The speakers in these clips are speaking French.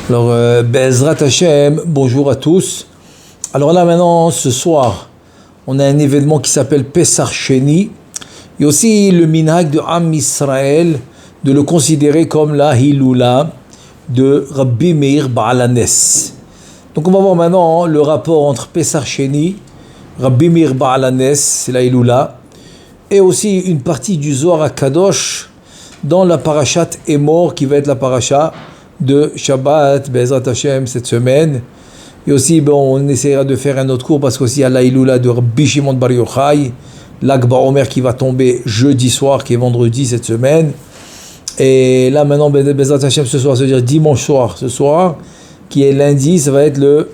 Alors, Be'ezrat Hashem, bonjour à tous. Alors là maintenant, ce soir, on a un événement qui s'appelle Pesach Sheni. Il y a aussi le minhag de Am Israël de le considérer comme la Hilula de Rabbi Meir Baal HaNes. Donc on va voir maintenant le rapport entre Pesach Sheni, Rabbi Meir Baal HaNes, c'est la Hilula, et aussi une partie du Zohar HaKadosh dans la parashat Emor qui va être la parasha de Shabbat, Be'ezrat Hashem, cette semaine. Et aussi, on essaiera de faire un autre cours parce qu'aussi il y a la Hilula de Rabbi Shimon Bar Yochai, l'Ag Baomer qui va tomber jeudi soir, qui est vendredi cette semaine. Et là maintenant, Be'ezrat Hashem ce soir, c'est-à-dire dimanche soir, ce soir, qui est lundi, ça va être le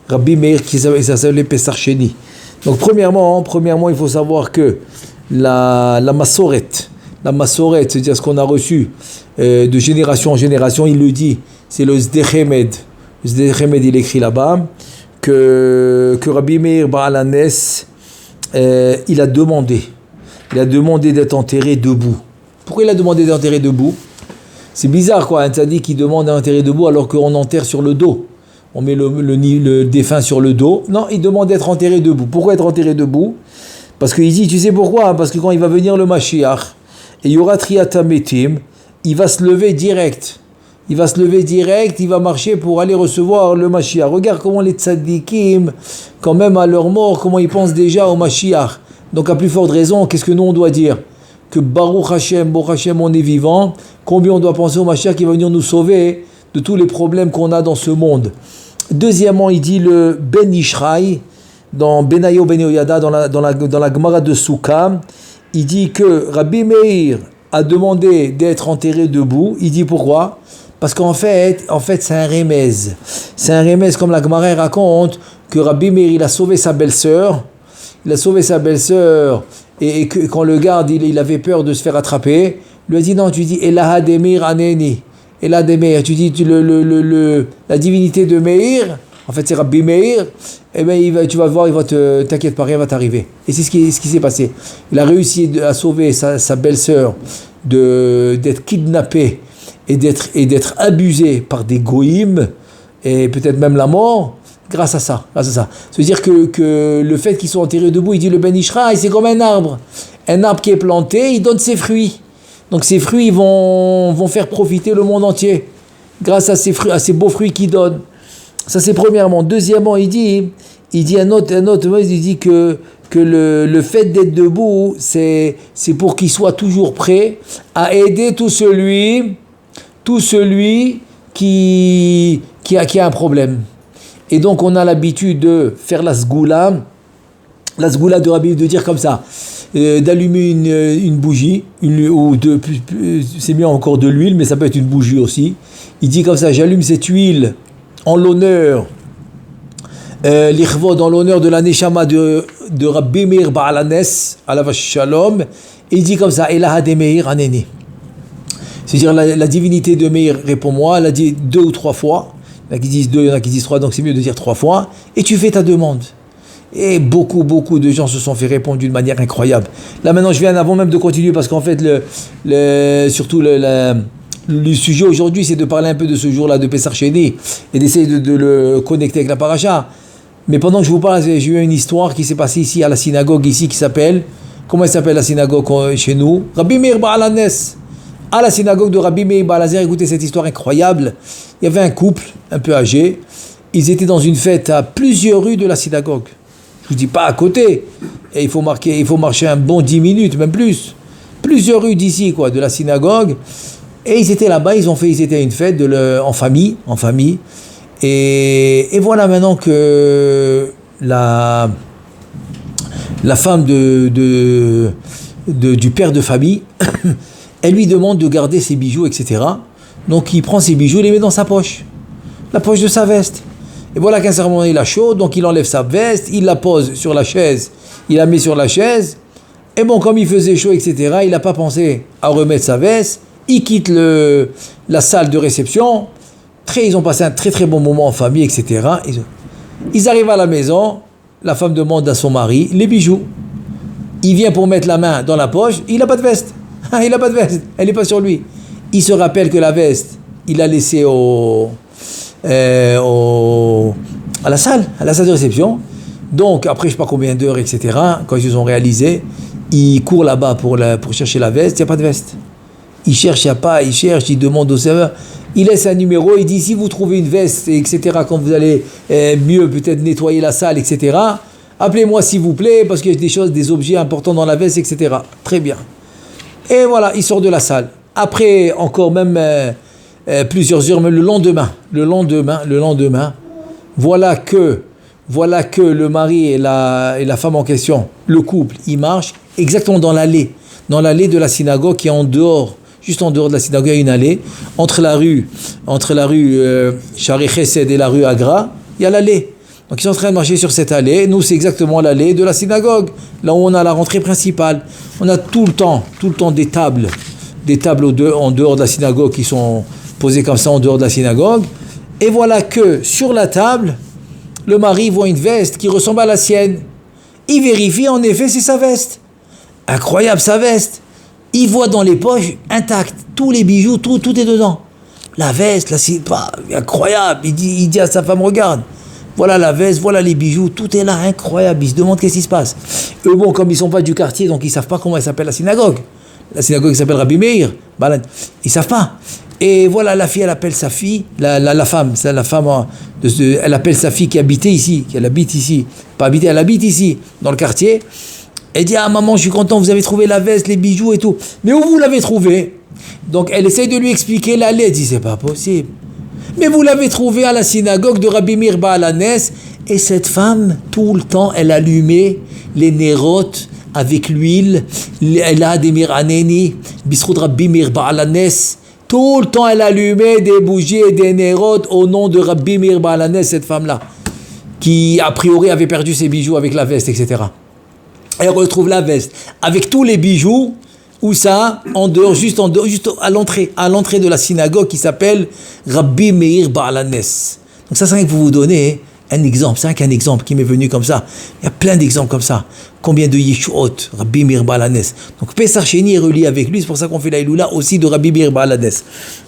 Rabbi Meir qui s'appelle Pesach Sheni. Donc premièrement, il faut savoir que la Masoret, c'est-à-dire ce qu'on a reçu de génération en génération, il le dit, c'est le Sdechemed. Le Sdechemed, il écrit là-bas que Rabbi Meir Baal HaNes, il a demandé d'être enterré debout. Pourquoi il a demandé d'être enterré debout? C'est bizarre quoi, un tzaddik qui demande d'être enterré debout alors qu'on enterre sur le dos. On met le défunt sur le dos. Non, il demande d'être enterré debout. Pourquoi être enterré debout? Parce qu'il dit, tu sais pourquoi? Parce que quand il va venir le Mashiach, et il y aura Triyat HaMetim, il va se lever direct. Il va marcher pour aller recevoir le Mashiach. Regarde comment les tzaddikim, quand même à leur mort, comment ils pensent déjà au Mashiach. Donc à plus forte raison, qu'est-ce que nous on doit dire? Que Baruch Hashem, on est vivant. Combien on doit penser au Mashiach qui va venir nous sauver de tous les problèmes qu'on a dans ce monde. Deuxièmement, il dit le Ben Ishraï, dans Benayo Ben Yoyada, dans la Gemara de Souka, il dit que Rabbi Meir a demandé d'être enterré debout. Il dit pourquoi? Parce qu'en fait c'est un remez. C'est un remez comme la Gemara raconte que Rabbi Meir il a sauvé sa belle-sœur. Et que quand le garde il avait peur de se faire attraper, il lui a dit non, tu dis Elaha Demir Aneni. Elaha Demir, tu dis la divinité de Meir, en fait c'est Rabbi Meir, et bien tu vas voir, t'inquiète pas, rien va t'arriver. Et c'est ce qui s'est passé. Il a réussi à sauver sa belle-sœur d'être kidnappée et d'être abusée par des goïms, et peut-être même la mort, grâce à ça. C'est-à-dire que le fait qu'ils soient enterrés debout, il dit le Ben Ishraï, c'est comme un arbre. Un arbre qui est planté, il donne ses fruits. Donc ces fruits vont faire profiter le monde entier, grâce à ces beaux fruits qu'il donne. Ça c'est premièrement. Deuxièmement, il dit un autre, il dit que le fait d'être debout, c'est pour qu'il soit toujours prêt à aider tout celui qui a un problème. Et donc on a l'habitude de faire la sgoula de Rabbi, de dire comme ça, d'allumer une bougie, c'est mieux encore de l'huile, mais ça peut être une bougie aussi. Il dit comme ça, j'allume cette huile en l'honneur, l'Ichvod, en l'honneur de la Neshama de Rabbi Meir Baal HaNes, alav shalom, et il dit comme ça, Elaha de Meir Aneni. C'est-à-dire la divinité de Meir, réponds-moi, elle a dit 2 ou 3 fois, il y en a qui disent 2, il y en a qui disent 3, donc c'est mieux de dire 3 fois, et tu fais ta demande. Et beaucoup de gens se sont fait répondre d'une manière incroyable. Là maintenant je viens avant même de continuer parce qu'en fait surtout le sujet aujourd'hui c'est de parler un peu de ce jour-là de Pesach Sheni et d'essayer de le connecter avec la paracha. Mais pendant que je vous parle, j'ai eu une histoire qui s'est passée ici à la synagogue ici qui s'appelle, comment elle s'appelle la synagogue chez nous? Rabbi Meir Baal HaNes. À la synagogue de Rabbi Meir Baal HaNes, écoutez cette histoire incroyable. Il y avait un couple un peu âgé, ils étaient dans une fête à plusieurs rues de la synagogue. Je vous dis pas à côté, et il faut marcher un bon 10 minutes, même plus. Plusieurs rues d'ici, de la synagogue. Et ils étaient là-bas, ils étaient à une fête en famille. Et voilà maintenant que la femme du père de famille, elle lui demande de garder ses bijoux, etc. Donc il prend ses bijoux et les met dans sa poche. La poche de sa veste. Et voilà qu'à un certain moment il a chaud, donc il enlève sa veste, il la pose sur la chaise, il la met sur la chaise, et comme il faisait chaud, etc., il n'a pas pensé à remettre sa veste, il quitte la salle de réception, ils ont passé un très très bon moment en famille, etc. Ils arrivent à la maison, la femme demande à son mari les bijoux. Il vient pour mettre la main dans la poche, il n'a pas de veste, elle n'est pas sur lui. Il se rappelle que la veste, il l'a laissée au à la salle de réception. Donc après je sais pas combien d'heures, etc., quand ils ont réalisé, ils courent là-bas pour chercher la veste, il n'y a pas de veste. Ils cherchent, il n'y a pas, ils cherchent, ils demandent au serveur, il laisse un numéro, il dit si vous trouvez une veste, etc., quand vous allez mieux peut-être nettoyer la salle, etc., appelez-moi s'il vous plaît, parce qu'il y a des choses, des objets importants dans la veste, etc. Très bien. Et voilà, il sort de la salle. Après, encore même plusieurs heures, mais le lendemain, voilà que le mari et la femme en question, le couple, ils marchent exactement dans l'allée de la synagogue qui est en dehors, juste en dehors de la synagogue, il y a une allée, entre la rue Shari Chesed et la rue Agra, il y a l'allée. Donc ils sont en train de marcher sur cette allée. Nous, c'est exactement l'allée de la synagogue, là où on a la rentrée principale. On a tout le temps des tables en dehors de la synagogue qui sont posées comme ça en dehors de la synagogue. Et voilà que sur la table, le mari voit une veste qui ressemble à la sienne. Il vérifie, en effet, c'est sa veste. Incroyable, sa veste. Il voit dans les poches intactes, tous les bijoux, tout est dedans. La veste, c'est pas incroyable. Il dit à sa femme, regarde. Voilà la veste, voilà les bijoux, tout est là, incroyable. Ils se demandent qu'est-ce qui se passe. Eux, bon, comme ils ne sont pas du quartier, donc ils ne savent pas comment elle s'appelle la synagogue. La synagogue s'appelle Rabbi Meir. Ils ne savent pas. Et voilà, la fille, elle appelle sa fille, la femme, elle appelle sa fille qui habite ici, elle habite ici, dans le quartier. Elle dit, ah maman, je suis content, vous avez trouvé la veste, les bijoux et tout. Mais où vous l'avez trouvé? Donc elle essaye de lui expliquer l'allée. Elle dit, c'est pas possible. Mais vous l'avez trouvé à la synagogue de Rabbi Meir Baal HaNes. Et cette femme, tout le temps, elle allumait les nérotes avec l'huile. Elle a des miraneni, bisrout Rabbi Meir Baal HaNes. Tout le temps, elle allumait des bougies et des nérotes au nom de Rabbi Meir Baal HaNes, cette femme-là, qui a priori avait perdu ses bijoux avec la veste, etc. Elle retrouve la veste avec tous les bijoux. Où ça? En dehors, juste à l'entrée de la synagogue qui s'appelle Rabbi Meir Baal HaNes. Donc ça, c'est rien que vous donnez un exemple. C'est rien qu'un exemple qui m'est venu comme ça. Il y a plein d'exemples comme ça. Combien de Yeshuot, Rabbi Meir Baal HaNes. Donc Pesach Sheni est relié avec lui. C'est pour ça qu'on fait la Iloula aussi de Rabbi Meir Baal HaNes.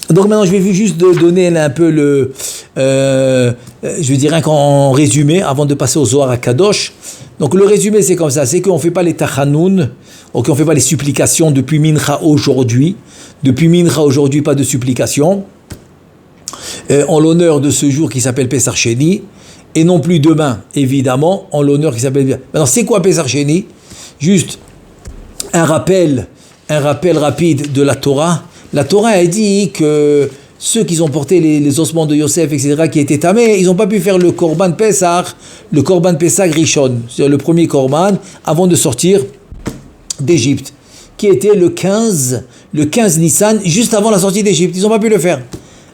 Donc maintenant, je vais juste donner un peu je vais dire rien qu'en résumé, avant de passer au Zohar à Kadosh. Donc le résumé, c'est comme ça. C'est qu'on ne fait pas les tachanoun. Ok, on ne fait pas les supplications depuis Mincha aujourd'hui. Depuis Mincha aujourd'hui, pas de supplications. En l'honneur de ce jour qui s'appelle Pesach Sheni. Et non plus demain, évidemment, en l'honneur qui s'appelle... Maintenant, c'est quoi Pesach Sheni? Juste un rappel rapide de la Torah. La Torah a dit que ceux qui ont porté les ossements de Yosef, etc., qui étaient tamés, ils n'ont pas pu faire le Korban Pesach Rishon, c'est-à-dire le premier Korban, avant de sortir d'Égypte, qui était le 15 Nissan, juste avant la sortie d'Égypte. Ils n'ont pas pu le faire.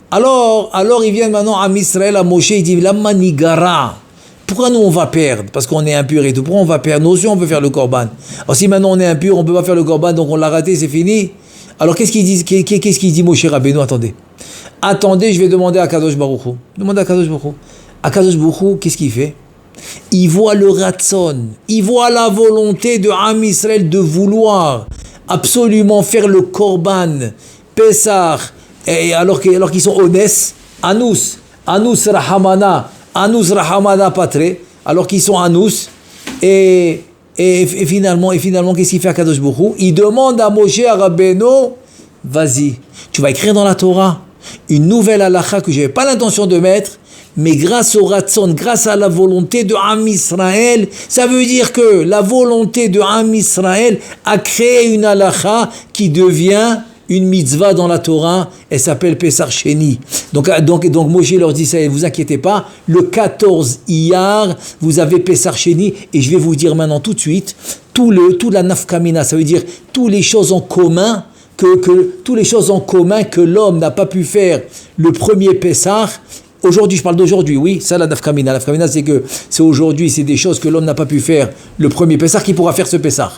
Alors ils viennent maintenant à Israël, à Moshe, ils disent, la manigara. Pourquoi nous on va perdre? Parce qu'on est impur et tout. Pourquoi on va perdre? Nous aussi on peut faire le Korban. Alors si maintenant on est impur, on ne peut pas faire le Korban, donc on l'a raté, c'est fini. Alors qu'est-ce qu'il dit Moshe Rabbeinu? Attendez, je vais demander à Kadosh Baruch Hu. Demandez à Kadosh Baruch Hu. À Kadosh Baruch Hu, qu'est-ce qu'il fait? Il voit le Ratson, il voit la volonté de Am Israël de vouloir absolument faire le Korban, Pesach, et alors qu'ils sont honnêtes, Anus Rahamana Patre, alors qu'ils sont Anus, et finalement, qu'est-ce qu'il fait à Kadosh Baruch Hu? Il demande à Moshe Rabbeinu, vas-y, tu vas écrire dans la Torah une nouvelle halakha que je n'avais pas l'intention de mettre, mais grâce au Ratson, grâce à la volonté de Am Israël, ça veut dire que la volonté de Am Israël a créé une halakha qui devient une mitzvah dans la Torah, elle s'appelle Pesach Sheni. Donc Moshe leur dit ça, ne vous inquiétez pas, le 14 Iyar, vous avez Pesach Sheni, et je vais vous dire maintenant tout de suite, tout la nafkamina, ça veut dire toutes les choses en commun, que l'homme n'a pas pu faire le premier Pesach. Aujourd'hui, je parle d'aujourd'hui, oui, ça la nafkamina. La nafkamina, c'est aujourd'hui, c'est des choses que l'homme n'a pas pu faire le premier Pesach, qui pourra faire ce Pesach.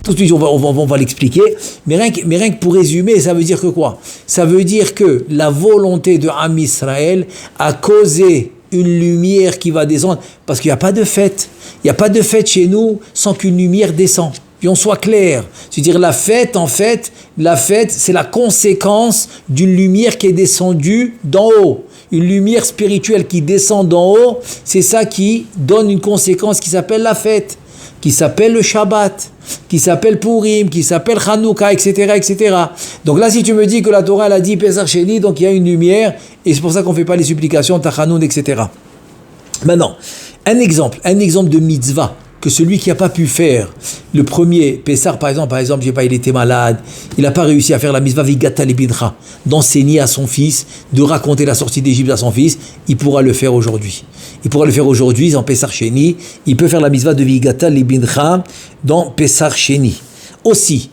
Tout de suite, on va l'expliquer. Mais rien que pour résumer, ça veut dire que quoi? Ça veut dire que la volonté de Am Israël a causé une lumière qui va descendre, parce qu'il n'y a pas de fête. Il n'y a pas de fête chez nous sans qu'une lumière descend. qu'on soit clair. C'est-à-dire la fête, en fait, c'est la conséquence d'une lumière qui est descendue d'en haut. Une lumière spirituelle qui descend d'en haut, c'est ça qui donne une conséquence qui s'appelle la fête, qui s'appelle le Shabbat, qui s'appelle Purim, qui s'appelle Hanouka, etc., etc. Donc là, si tu me dis que la Torah, elle a dit Pesach Sheni, donc il y a une lumière, et c'est pour ça qu'on ne fait pas les supplications, Tachanoun, etc. Maintenant, un exemple de mitzvah, que celui qui n'a pas pu faire le premier Pessah, par exemple, je sais pas, il était malade, il n'a pas réussi à faire la mitzvah Vigata Lebidra, d'enseigner à son fils, de raconter la sortie d'Égypte à son fils, il pourra le faire aujourd'hui. Il pourra le faire aujourd'hui en Pessah Sheni, il peut faire la mitzvah de Vigata Lebidra dans Pessah Sheni. Aussi,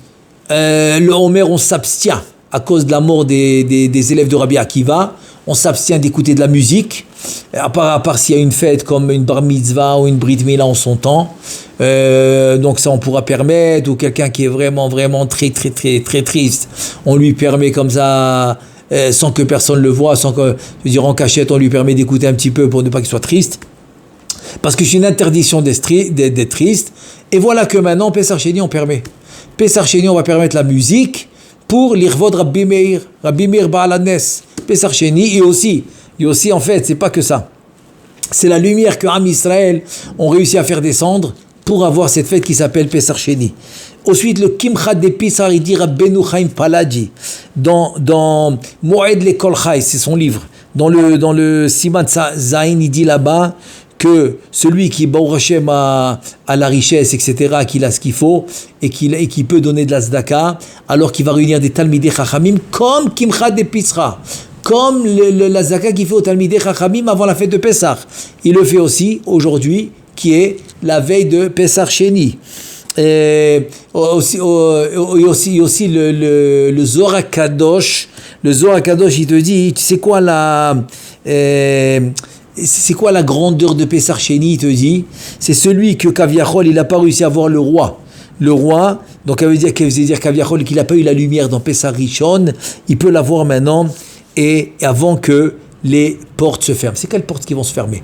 le Homer, on s'abstient à cause de la mort des élèves de Rabbi Akiva, on s'abstient d'écouter de la musique, à part s'il y a une fête comme une bar mitzvah ou une brit mila en son temps, donc ça on pourra permettre, ou quelqu'un qui est vraiment très triste, on lui permet comme ça, sans que personne le voie, sans que, je veux dire en cachette, on lui permet d'écouter un petit peu pour ne pas qu'il soit triste, parce que c'est une interdiction d'être triste, et voilà que maintenant, Pessah Sheni on permet. Pessah Sheni on va permettre la musique, pour l'Irvod Rabbi Meir Baal HaNes, Pessah Sheni, et aussi en fait, c'est pas que ça. C'est la lumière que Am Israël ont réussi à faire descendre pour avoir cette fête qui s'appelle Pessah Sheni. Ensuite, le Kimcha de Pissar, il dit Rabbeinu Chaim Palaji, dans Moed Lekol Chai, c'est son livre. Dans le Siman Zain, il dit là-bas que celui qui Baruch Hashem a la richesse, etc., qu'il a ce qu'il faut, et qui peut donner de la tzedaka, alors qu'il va réunir des Talmidei Chachamim, comme Kimcha de Pissar, comme la zaka qu'il fait au Talmidei Chachamim avant la fête de Pessah. Il le fait aussi aujourd'hui, qui est la veille de Pessah Sheni. Aussi le Zohar HaKadosh. Le Zohar HaKadosh, il te dit, tu sais quoi c'est quoi la grandeur de Pessah Sheni, il te dit, c'est celui que Kaviachol, il n'a pas réussi à voir le roi, donc ça veut dire Kaviachol, qu'il n'a pas eu la lumière dans Pessah Rishon, il peut la voir maintenant, et avant que les portes se ferment. C'est quelles portes qui vont se fermer?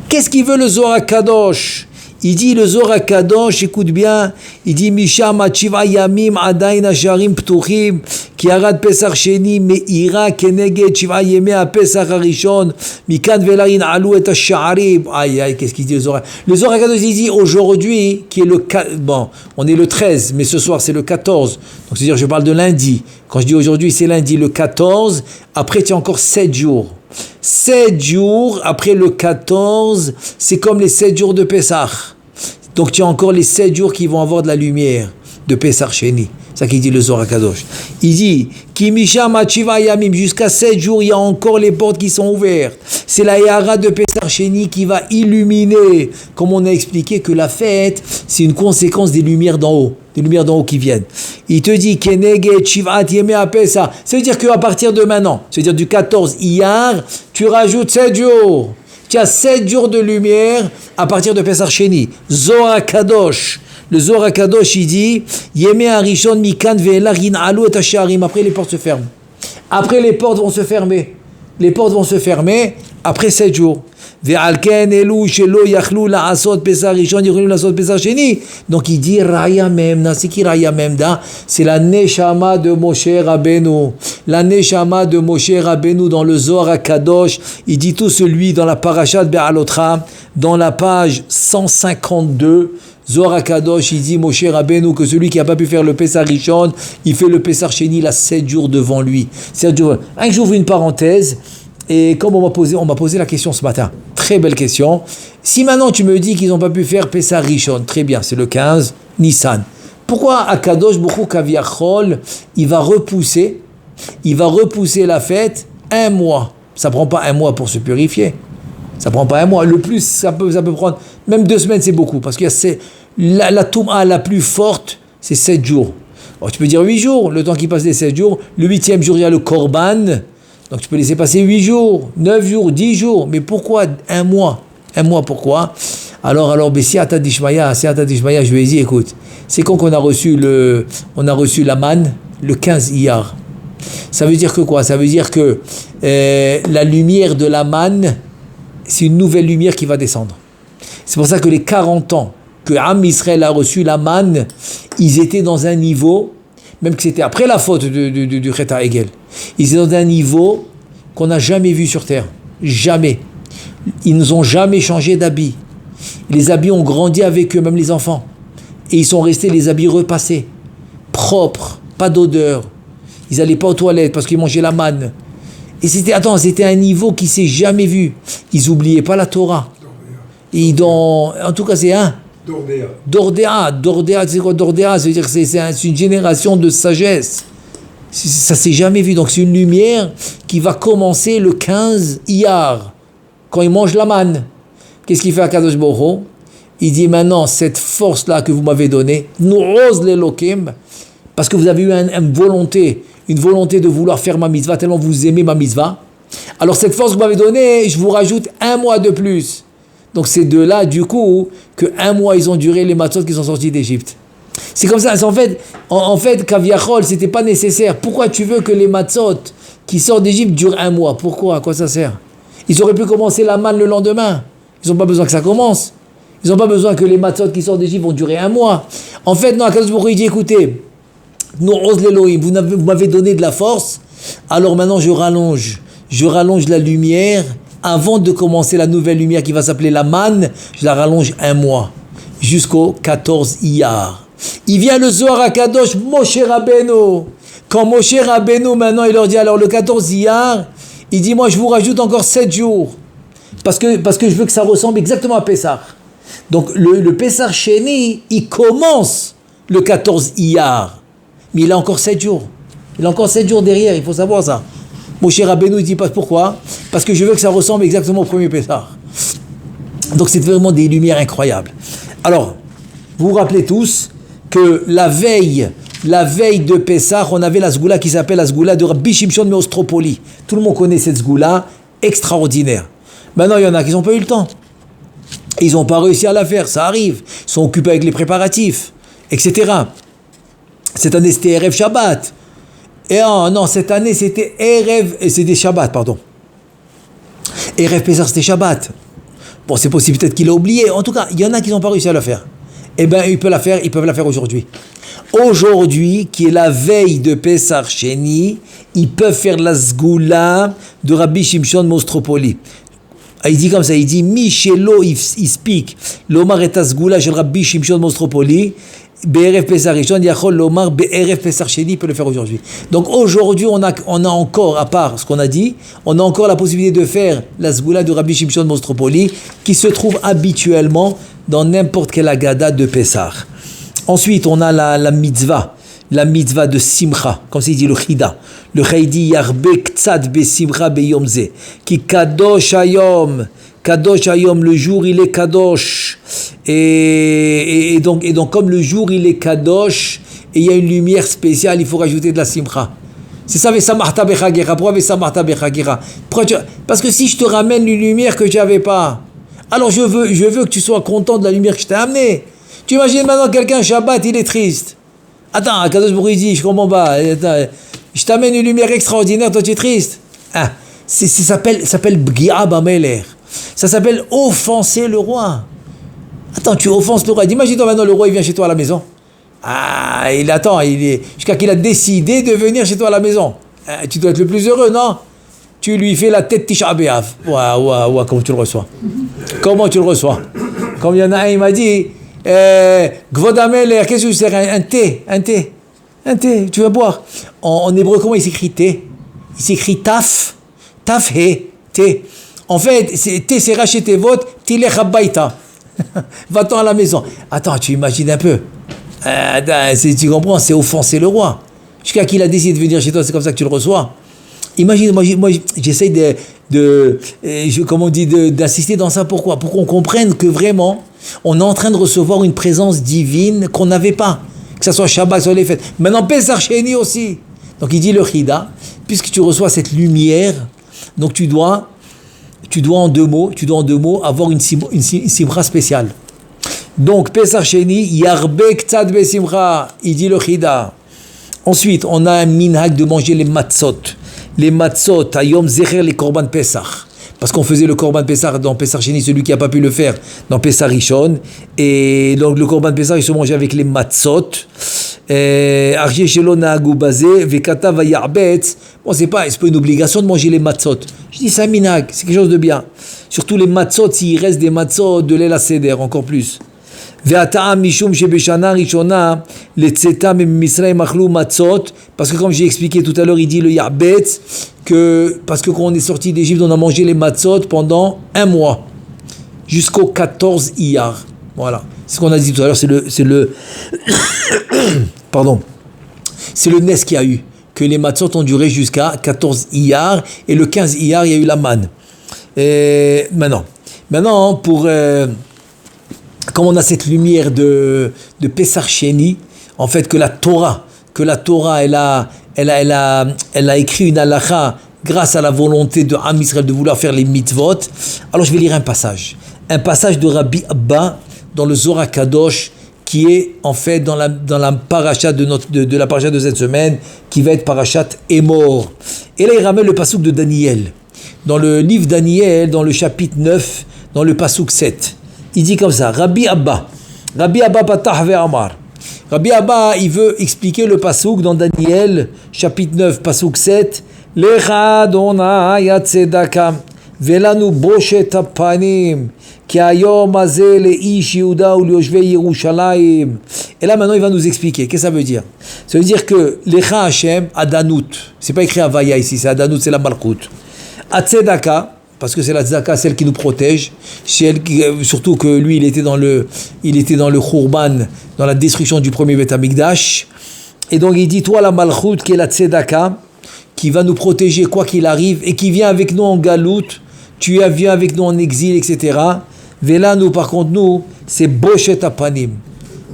Qu'est-ce qu'il veut le Zohar HaKadosh? Il dit, le Zohar HaKadosh, écoute bien, il dit, Misham Achiva Yamim Adain Asharim Ptuchim, Ki Arad Pesach Sheni Meira Keneged Shiva Yemei HaPesach HaRishon, Mikan Velarin Alu Et HaSha'arim. Aïe, qu'est-ce qu'il dit le Zohar? Le Zohar HaKadosh, il dit, aujourd'hui, qui est on est le 13, mais ce soir c'est le 14, donc c'est-à-dire, je parle de lundi. Quand je dis aujourd'hui, c'est lundi, le 14, après tu as encore 7 jours. 7 jours après le 14, c'est comme les 7 jours de Pessah. Donc tu as encore les 7 jours qui vont avoir de la lumière de Pessah Sheni. C'est ça qu'il dit le Zohar HaKadosh. Il dit Kimisham Achiva Yamim, jusqu'à 7 jours, il y a encore les portes qui sont ouvertes. C'est la Yara de Pessah Sheni qui va illuminer, comme on a expliqué que la fête, c'est une conséquence des lumières d'en haut. Des lumières d'en haut qui viennent. Il te dit Keneged Shivat Yemei HaPesach. Ça veut dire qu'à partir de maintenant, c'est-à-dire du 14 Iyar, tu rajoutes 7 jours. Tu as 7 jours de lumière à partir de Pessah Sheni. Zohar HaKadosh. Le Zohar HaKadosh, il dit Yemei HaRishon Mikan Ve'elarin Alu Et HaSha'arim. Après, les portes se ferment. Après, les portes vont se fermer. Les portes vont se fermer après 7 jours. Ve'alken elu shelo yachlu la'asot Pesach Rishon yicholu la'asot Pesach Sheni. Donc il dit Raya Memda. C'est qui Raya Memda? C'est la Neshama de Moshe Rabbeinu. La Neshama de Moshe Rabbeinu dans le Zohar HaKadosh. Il dit tout celui dans la Parashat Be'alotra, dans la page 152. Zohar HaKadosh, il dit Moshe Rabbeinu que celui qui n'a pas pu faire le Pesach Rishon, il fait le Pesach Sheni, il a 7 jours devant lui. 7 jours. J'ouvre une parenthèse. Et comme on m'a posé la question ce matin, très belle question. Si maintenant tu me dis qu'ils n'ont pas pu faire Pessah Rishon, très bien, c'est le 15 Nissan. Pourquoi Akadosh Baruch Hu Kaviachol, il va repousser la fête 1 mois? Ça prend pas 1 mois pour se purifier. Ça prend pas 1 mois. Le plus, ça peut prendre même 2 semaines, c'est beaucoup, parce que la Touma la plus forte, c'est 7 jours. Alors, tu peux dire 8 jours, le temps qui passe les 7 jours. Le 8e jour, il y a le Korban. Donc tu peux laisser passer 8 jours, 9 jours, 10 jours. Mais pourquoi 1 mois? 1 mois, pourquoi? Alors, si Ata Dishmaya, je lui ai dit, écoute, c'est quand on a reçu la manne, le 15 Iyar. Ça veut dire que quoi? Ça veut dire que la lumière de la manne, c'est une nouvelle lumière qui va descendre. C'est pour ça que les 40 ans que Am Israël a reçu la manne, ils étaient dans un niveau, même que c'était après la faute du Chet HaEgel, ils étaient dans un niveau qu'on n'a jamais vu sur terre. Jamais. Ils ne ont jamais changé d'habits. Les habits ont grandi avec eux, même les enfants. Et ils sont restés les habits repassés, propres, pas d'odeur. Ils n'allaient pas aux toilettes parce qu'ils mangeaient la manne. Et c'était un niveau qui ne s'est jamais vu. Ils n'oubliaient pas la Torah. En tout cas, c'est un. Dordéa, c'est quoi Dordéa? Ça veut dire que c'est une génération de sagesse. Ça ne s'est jamais vu. Donc c'est une lumière qui va commencer le 15 Iyar, quand ils mangent la manne. Qu'est-ce qu'il fait à Kadosh Baruch Hu? Il dit maintenant, cette force-là que vous m'avez donnée, nous ose l'Elokim, parce que vous avez eu une volonté de vouloir faire ma mitzvah, tellement vous aimez ma mitzvah. Alors cette force que vous m'avez donnée, je vous rajoute 1 mois de plus. Donc c'est de là, du coup, que 1 mois, ils ont duré les matzot qui sont sortis d'Égypte. C'est comme ça. En fait, Kaviachol, c'était pas nécessaire. Pourquoi tu veux que les matzot qui sortent d'Égypte durent 1 mois? Pourquoi? À quoi ça sert? Ils auraient pu commencer la manne le lendemain. Ils n'ont pas besoin que ça commence. Ils n'ont pas besoin que les matzot qui sortent d'Égypte vont durer 1 mois. En fait, non, Akadosh Baruch Hu, il dit, écoutez, nous, Oz l'Elohim, vous m'avez donné de la force, alors maintenant je rallonge la lumière. Avant de commencer la nouvelle lumière qui va s'appeler la manne, je la rallonge 1 mois, jusqu'au 14 Iyar. Il vient le Zohar à Kadosh, Moshe Rabbeinu. Quand Moshe Rabbeinu, maintenant, il leur dit, alors le 14 Iyar, il dit, moi je vous rajoute encore 7 jours, parce que je veux que ça ressemble exactement à Pessah. Donc le Pessah Sheni, il commence le 14 Iyar, mais il a encore 7 jours. Il a encore 7 jours derrière, il faut savoir ça. Moshe Rabbeinu, il dit pas pourquoi, parce que je veux que ça ressemble exactement au premier Pessah. Donc c'est vraiment des lumières incroyables. Alors, vous vous rappelez tous que la veille de Pessah, on avait la Sgoula qui s'appelle la Sgoula de Rabbi Shimshon Meostropoli. Tout le monde connaît cette Sgoula extraordinaire. Maintenant, il y en a qui n'ont pas eu le temps. Ils n'ont pas réussi à la faire, ça arrive. Ils sont occupés avec les préparatifs, etc. Cette année, c'était Erev Shabbat. Et non, cette année, c'était c'était Shabbat, pardon. Erev Pessah, c'était Shabbat. Bon, c'est possible peut-être qu'il a oublié. En tout cas, il y en a qui n'ont pas réussi à la faire. Eh bien, ils peuvent la faire aujourd'hui. Aujourd'hui, qui est la veille de Pessah Sheni, ils peuvent faire la Sgoula de Rabbi Shimshon Meostropoli. Il dit comme ça, il dit Michelo il speak l'Omar et Sgoula de Rabbi Shimshon Meostropoli. BRF Pessah Rishon, Yachol Lomar, BRF Pessah Sheni, peut le faire aujourd'hui. Donc aujourd'hui, on a encore, à part ce qu'on a dit, on a encore la possibilité de faire la Sgoula de Rabbi Shimshon Meostropoli, qui se trouve habituellement dans n'importe quelle agada de Pessah. Ensuite, on a la mitzvah de Simcha, comme c'est dit le Chida. Le Chaydi Yarbe Ktsad Be Simcha Be Yom Ze, qui Kadosh Hayom, le jour il est Kadosh. Et donc comme le jour il est Kadosh, et il y a une lumière spéciale, il faut rajouter de la Simcha. C'est ça, Vesamarta Bechagera. Pourquoi Vesamarta Bechagera? Parce que si je te ramène une lumière que je n'avais pas, alors je veux que tu sois content de la lumière que je t'ai amenée. Tu imagines maintenant quelqu'un, Shabbat, il est triste. Attends, Kadosh Baruch Hu dit, je comprends pas. Je t'amène une lumière extraordinaire, toi tu es triste. Ah, ça s'appelle Bgia Bameler. Ça s'appelle offenser le roi. Attends, tu offenses le roi. Imagine-toi maintenant, le roi il vient chez toi à la maison. Ah, il attend, jusqu'à qu'il a décidé de venir chez toi à la maison. Tu dois être le plus heureux, non? Tu lui fais la tête Tisha B'Av. Ouah, comment tu le reçois? Comment tu le reçois? Comme il y en a un, il m'a dit, Gvodameler, qu'est-ce que c'est? Un thé, tu vas boire. En hébreu, comment il s'écrit thé? Il s'écrit taf, he, thé. En fait, thé, c'est racheter tes votes, tilech habaita. Va-t'en à la maison. Attends, tu imagines un peu. Tu comprends, c'est offenser le roi. Jusqu'à qu'il a décidé de venir chez toi, c'est comme ça que tu le reçois. Imagine, moi j'essaye d'insister dans ça. Pourquoi? Pour qu'on comprenne que vraiment, on est en train de recevoir une présence divine qu'on n'avait pas. Que ce soit Shabbat, soit les fêtes. Maintenant, Pessah Sheni aussi. Donc il dit le Chida, puisque tu reçois cette lumière, donc tu dois en deux mots avoir une simcha spéciale. Donc Pessah Sheni, Yarbe Ktsad Be Simcha, il dit le Chida. Ensuite, on a un minhag de manger les matzot. Les matzot, ayom zecher les korban Pessah. parce qu'on faisait le Korban Pessah dans Pessah Sheni, celui qui n'a pas pu le faire dans Pessah Rishon, et donc le Korban Pessah il se mangeait avec les matzot, Arjé Shelo Nahagou Bazé, Vekata Vayarbetz. Bon, c'est pas une obligation de manger les matzot. Je dis c'est un minhag, c'est quelque chose de bien. Surtout les matzot, s'il reste des matzot de l'El Seder, encore plus. Parce que comme j'ai expliqué tout à l'heure, il dit le Yarbetz, parce que quand on est sorti d'Égypte, on a mangé les matzot pendant un mois, jusqu'au 14 Iyar. Voilà, c'est ce qu'on a dit tout à l'heure, c'est le pardon, c'est le Nes qui a eu, que les matzot ont duré jusqu'à 14 Iyar, et le 15 Iyar, il y a eu la manne. Et maintenant pour... comme on a cette lumière de Pessah Sheni, en fait que la Torah elle a écrit une halakha grâce à la volonté de Am Israël de vouloir faire les mitzvot. Alors je vais lire un passage de Rabbi Abba dans le Zohar Kadosh, qui est en fait dans la paracha de la paracha de cette semaine, qui va être parachat Emor. Et là il ramène le pasuk de Daniel dans le livre Daniel, dans le chapitre 9, dans le pasuk 7. Il dit comme ça, Rabbi Abba patah ve'amar. Rabbi Abba, il veut expliquer le pasuk dans Daniel, chapitre 9, pasuk 7. Lecha Adonai tzedaka, velanu boshet hapanim, ki hayom hazeh leish Yehuda u'lioshvei Yerushalayim. Et là maintenant il va nous expliquer, qu'est-ce que ça veut dire? Ça veut dire que Lecha Hashem, Adanut, c'est pas écrit Havaya ici, c'est Adanut, c'est la Malchut. Atzedaka, parce que c'est la tzedaka, celle qui nous protège, surtout que lui il était dans le Khurban, dans la destruction du premier Beth Amikdash. Et donc il dit, toi la Malchut qui est la tzedaka, qui va nous protéger quoi qu'il arrive, et qui vient avec nous en galout, tu viens avec nous en exil, etc. Vela nous, par contre nous, c'est Boshet Apanim.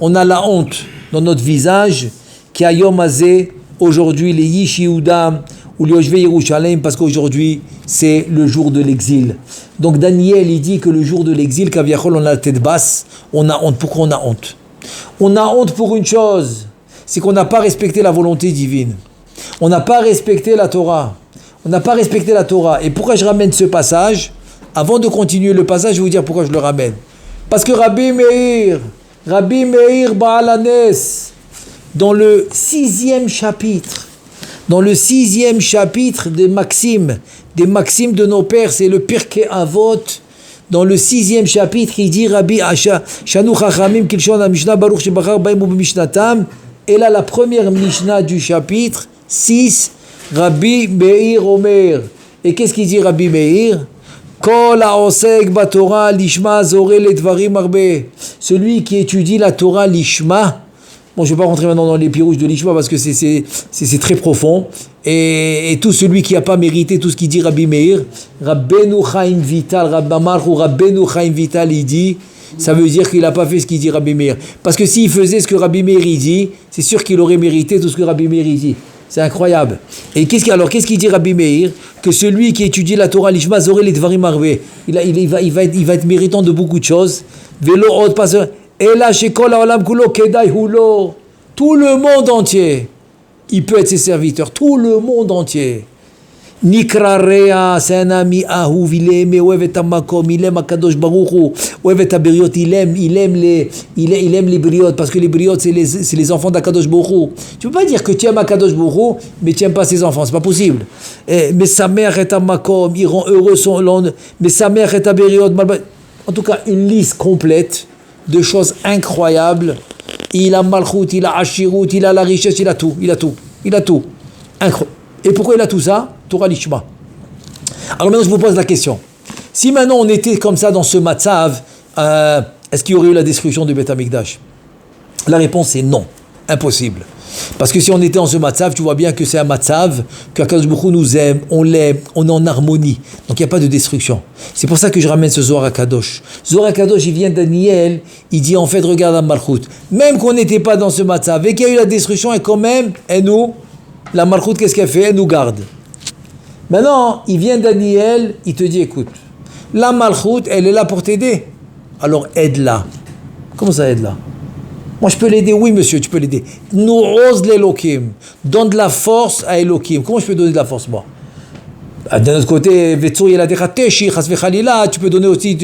On a la honte dans notre visage, qui a Yom Hazeh, aujourd'hui les Yish Yehuda, ou l'Yoshvei Yerushalayim, parce qu'aujourd'hui c'est le jour de l'exil. Donc Daniel il dit que le jour de l'exil, Kaviachol, on a la tête basse, on a honte. Pourquoi on a honte? On a honte pour une chose, c'est qu'on n'a pas respecté la volonté divine. On n'a pas respecté la Torah. Et pourquoi je ramène ce passage? Avant de continuer le passage, je vais vous dire pourquoi je le ramène. Parce que Rabbi Meir Baal Hanes, dans le 6e chapitre des Maximes de nos pères, c'est le Pirkei Avot. Dans le 6e chapitre, il dit Rabbi Asha, Shanu Chachamim Kilshon HaMishnah Baruch Shebachar Baim Ubimishnatam. Et là, la première Mishnah du chapitre 6, Rabbi Meir Omer. Et qu'est-ce qu'il dit Rabbi Meir? Kol ha'osek baTorah lishma zoreh ledvarim arbe. Celui qui étudie la Torah lishma. Bon, je ne vais pas rentrer maintenant dans les pirouches de l'Ishma parce que c'est très profond. Et tout celui qui n'a pas mérité tout ce qu'il dit Rabbi Meir, Rabbeinu Chaim Vital, Rabbeinu Chaim Vital, il dit, ça veut dire qu'il n'a pas fait ce qu'il dit Rabbi Meir. Parce que s'il faisait ce que Rabbi Meir il dit, c'est sûr qu'il aurait mérité tout ce que Rabbi Meir il dit. C'est incroyable. Et qu'est-ce qu'il dit Rabbi Meir? Que celui qui étudie la Torah l'Ishma zoreh les dvarim arbe. Il va être méritant de beaucoup de choses. Vélo haute passeur. Et là, chez Kol Haolam Kulo Kedai Hulo, tout le monde entier, il peut être ses serviteurs, tout le monde entier. Nikra Rea, c'est un ami Ahuv, il aime Oevet Hamakom, il aime Akadosh Baruch Hu, Oevet Haberiot, il aime les briotes, parce que les briotes, c'est les enfants d'Akadosh Baruch Hu. Tu peux pas dire que tu aimes Akadosh Baruch Hu, mais tu n'aimes pas ses enfants, c'est pas possible. Mais sa mère est Hamakom, il rend heureux son land, mais sa mère est Haberiot. En tout cas, une liste complète de choses incroyables. Il a Malchut, il a Ashirut, il a la richesse, il a tout. Incroyable. Et pourquoi il a tout ça? Torah Lishma. Alors maintenant je vous pose la question. Si maintenant on était comme ça dans ce matzav, est-ce qu'il y aurait eu la destruction du Beth Amikdash? La réponse est non. Impossible. Parce que si on était en ce matzav, tu vois bien que c'est un matzav, qu'Akadosh Baruch Hu nous aime, on l'aime, on est en harmonie. Donc il n'y a pas de destruction. C'est pour ça que je ramène ce Zohar HaKadosh. Zohar HaKadosh, il vient de Daniel, il dit en fait, regarde la Malchut. Même qu'on n'était pas dans ce matzav et qu'il y a eu la destruction, et quand même, la Malchut, qu'est-ce qu'elle fait? Elle nous garde. Maintenant, il vient Daniel, il te dit, écoute, la Malchut, elle est là pour t'aider. Alors aide-la. Comment ça aide-la? Moi, je peux l'aider. Oui, monsieur, tu peux l'aider. Nous ose l'Elokim. Donne de la force à Elokim. Comment je peux donner de la force, moi? D'un autre côté, tu peux donner aussi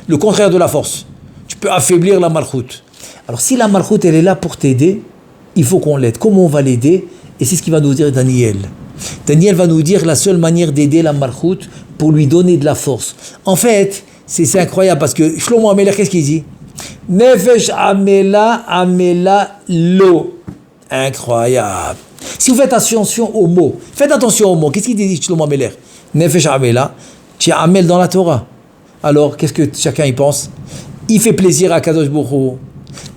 le contraire de la force. Tu peux affaiblir la malchoute. Alors si la malchoute elle est là pour t'aider, il faut qu'on l'aide. Comment on va l'aider? Et c'est ce qu'il va nous dire Daniel. Daniel va nous dire la seule manière d'aider la malchoute pour lui donner de la force. En fait, c'est incroyable parce que Shlomo Amelech, qu'est-ce qu'il dit? Nefesh amela amela lo. Incroyable. Si vous faites attention aux mots, qu'est-ce qu'il dit Shlomo Amelech? Nefesh amela, tu es amel dans la Torah. Alors, qu'est-ce que chacun y pense? Il fait plaisir à Kadosh Baruch Hu.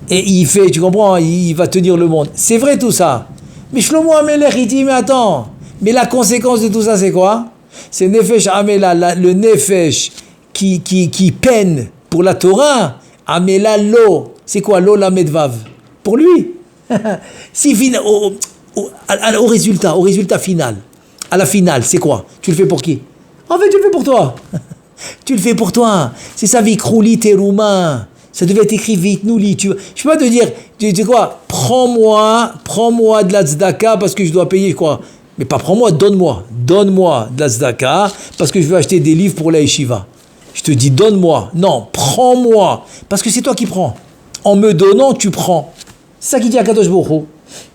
Et il fait, tu comprends, il va tenir le monde. C'est vrai tout ça. Mais Shlomo Amelech, il dit, mais attends, mais la conséquence de tout ça, c'est quoi? C'est Nefesh Amela, le Nefesh qui peine pour la Torah. Amela lo. C'est quoi lo la medvav? Pour lui. Si au résultat final, à la finale, c'est quoi? Tu le fais pour qui? En fait, tu le fais pour toi. Tu le fais pour toi. C'est ça, Vikrouli Terouma. Ça devait être écrit vite, nous lis. Je peux pas te dire, tu sais quoi, prends-moi de la tzedaka parce que je dois payer quoi. Mais pas prends-moi, donne-moi de la tzedaka parce que je veux acheter des livres pour la yeshiva. Je te dis donne-moi, non, prends-moi parce que c'est toi qui prends. En me donnant, tu prends. C'est ça qui dit à Kadosh Baruch Hu.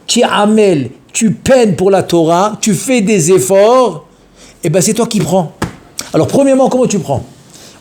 Tu amel, tu peines pour la Torah, tu fais des efforts, et ben c'est toi qui prends. Alors premièrement, comment tu prends?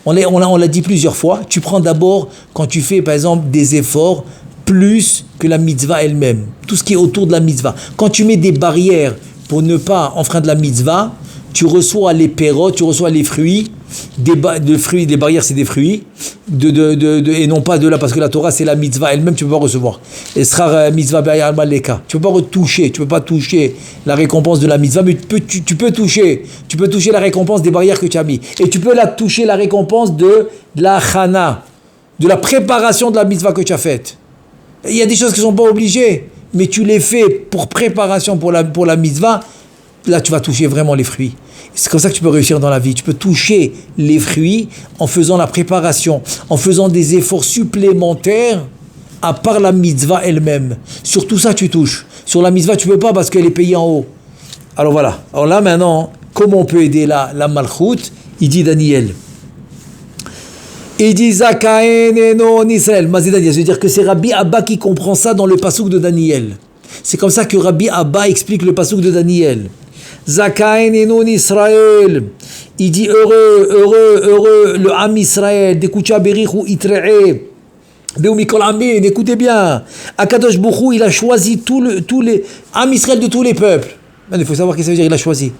On l'a dit plusieurs fois, tu prends d'abord quand tu fais par exemple des efforts plus que la mitzvah elle-même, tout ce qui est autour de la mitzvah. Quand tu mets des barrières pour ne pas enfreindre la mitzvah, tu reçois les pérotes, tu reçois les fruits, des barrières c'est des fruits, et non pas de là, parce que la Torah c'est la mitzvah elle-même, tu ne peux pas recevoir. Et sera mitzvah be'ayal maleka, tu ne peux pas toucher la récompense de la mitzvah, mais tu peux toucher la récompense des barrières que tu as mis. Et tu peux toucher la récompense de la chana, de la préparation de la mitzvah que tu as faite. Il y a des choses qui ne sont pas obligées, mais tu les fais pour préparation pour la mitzvah, là tu vas toucher vraiment les fruits. C'est comme ça que tu peux réussir dans la vie. Tu peux toucher les fruits en faisant la préparation, en faisant des efforts supplémentaires à part la mitzvah elle-même. Sur tout ça, tu touches. Sur la mitzvah, tu ne peux pas parce qu'elle est payée en haut. Alors voilà. Alors là, maintenant, comment on peut aider la malchoute? Il dit Daniel. Il dit Zakaen enon Israël. Daniel. Je veux dire que c'est Rabbi Abba qui comprend ça dans le pasouk de Daniel. C'est comme ça que Rabbi Abba explique le pasouk de Daniel. Zakaen enon Israël. Il dit heureux, le Am Israël. Dekucha berichu itre'e. Beumikol amin. Écoutez bien. Akadosh Baruch Hu, il a choisi tous les Am Israël de tous les peuples. Il faut savoir ce que ça veut dire. Il a choisi.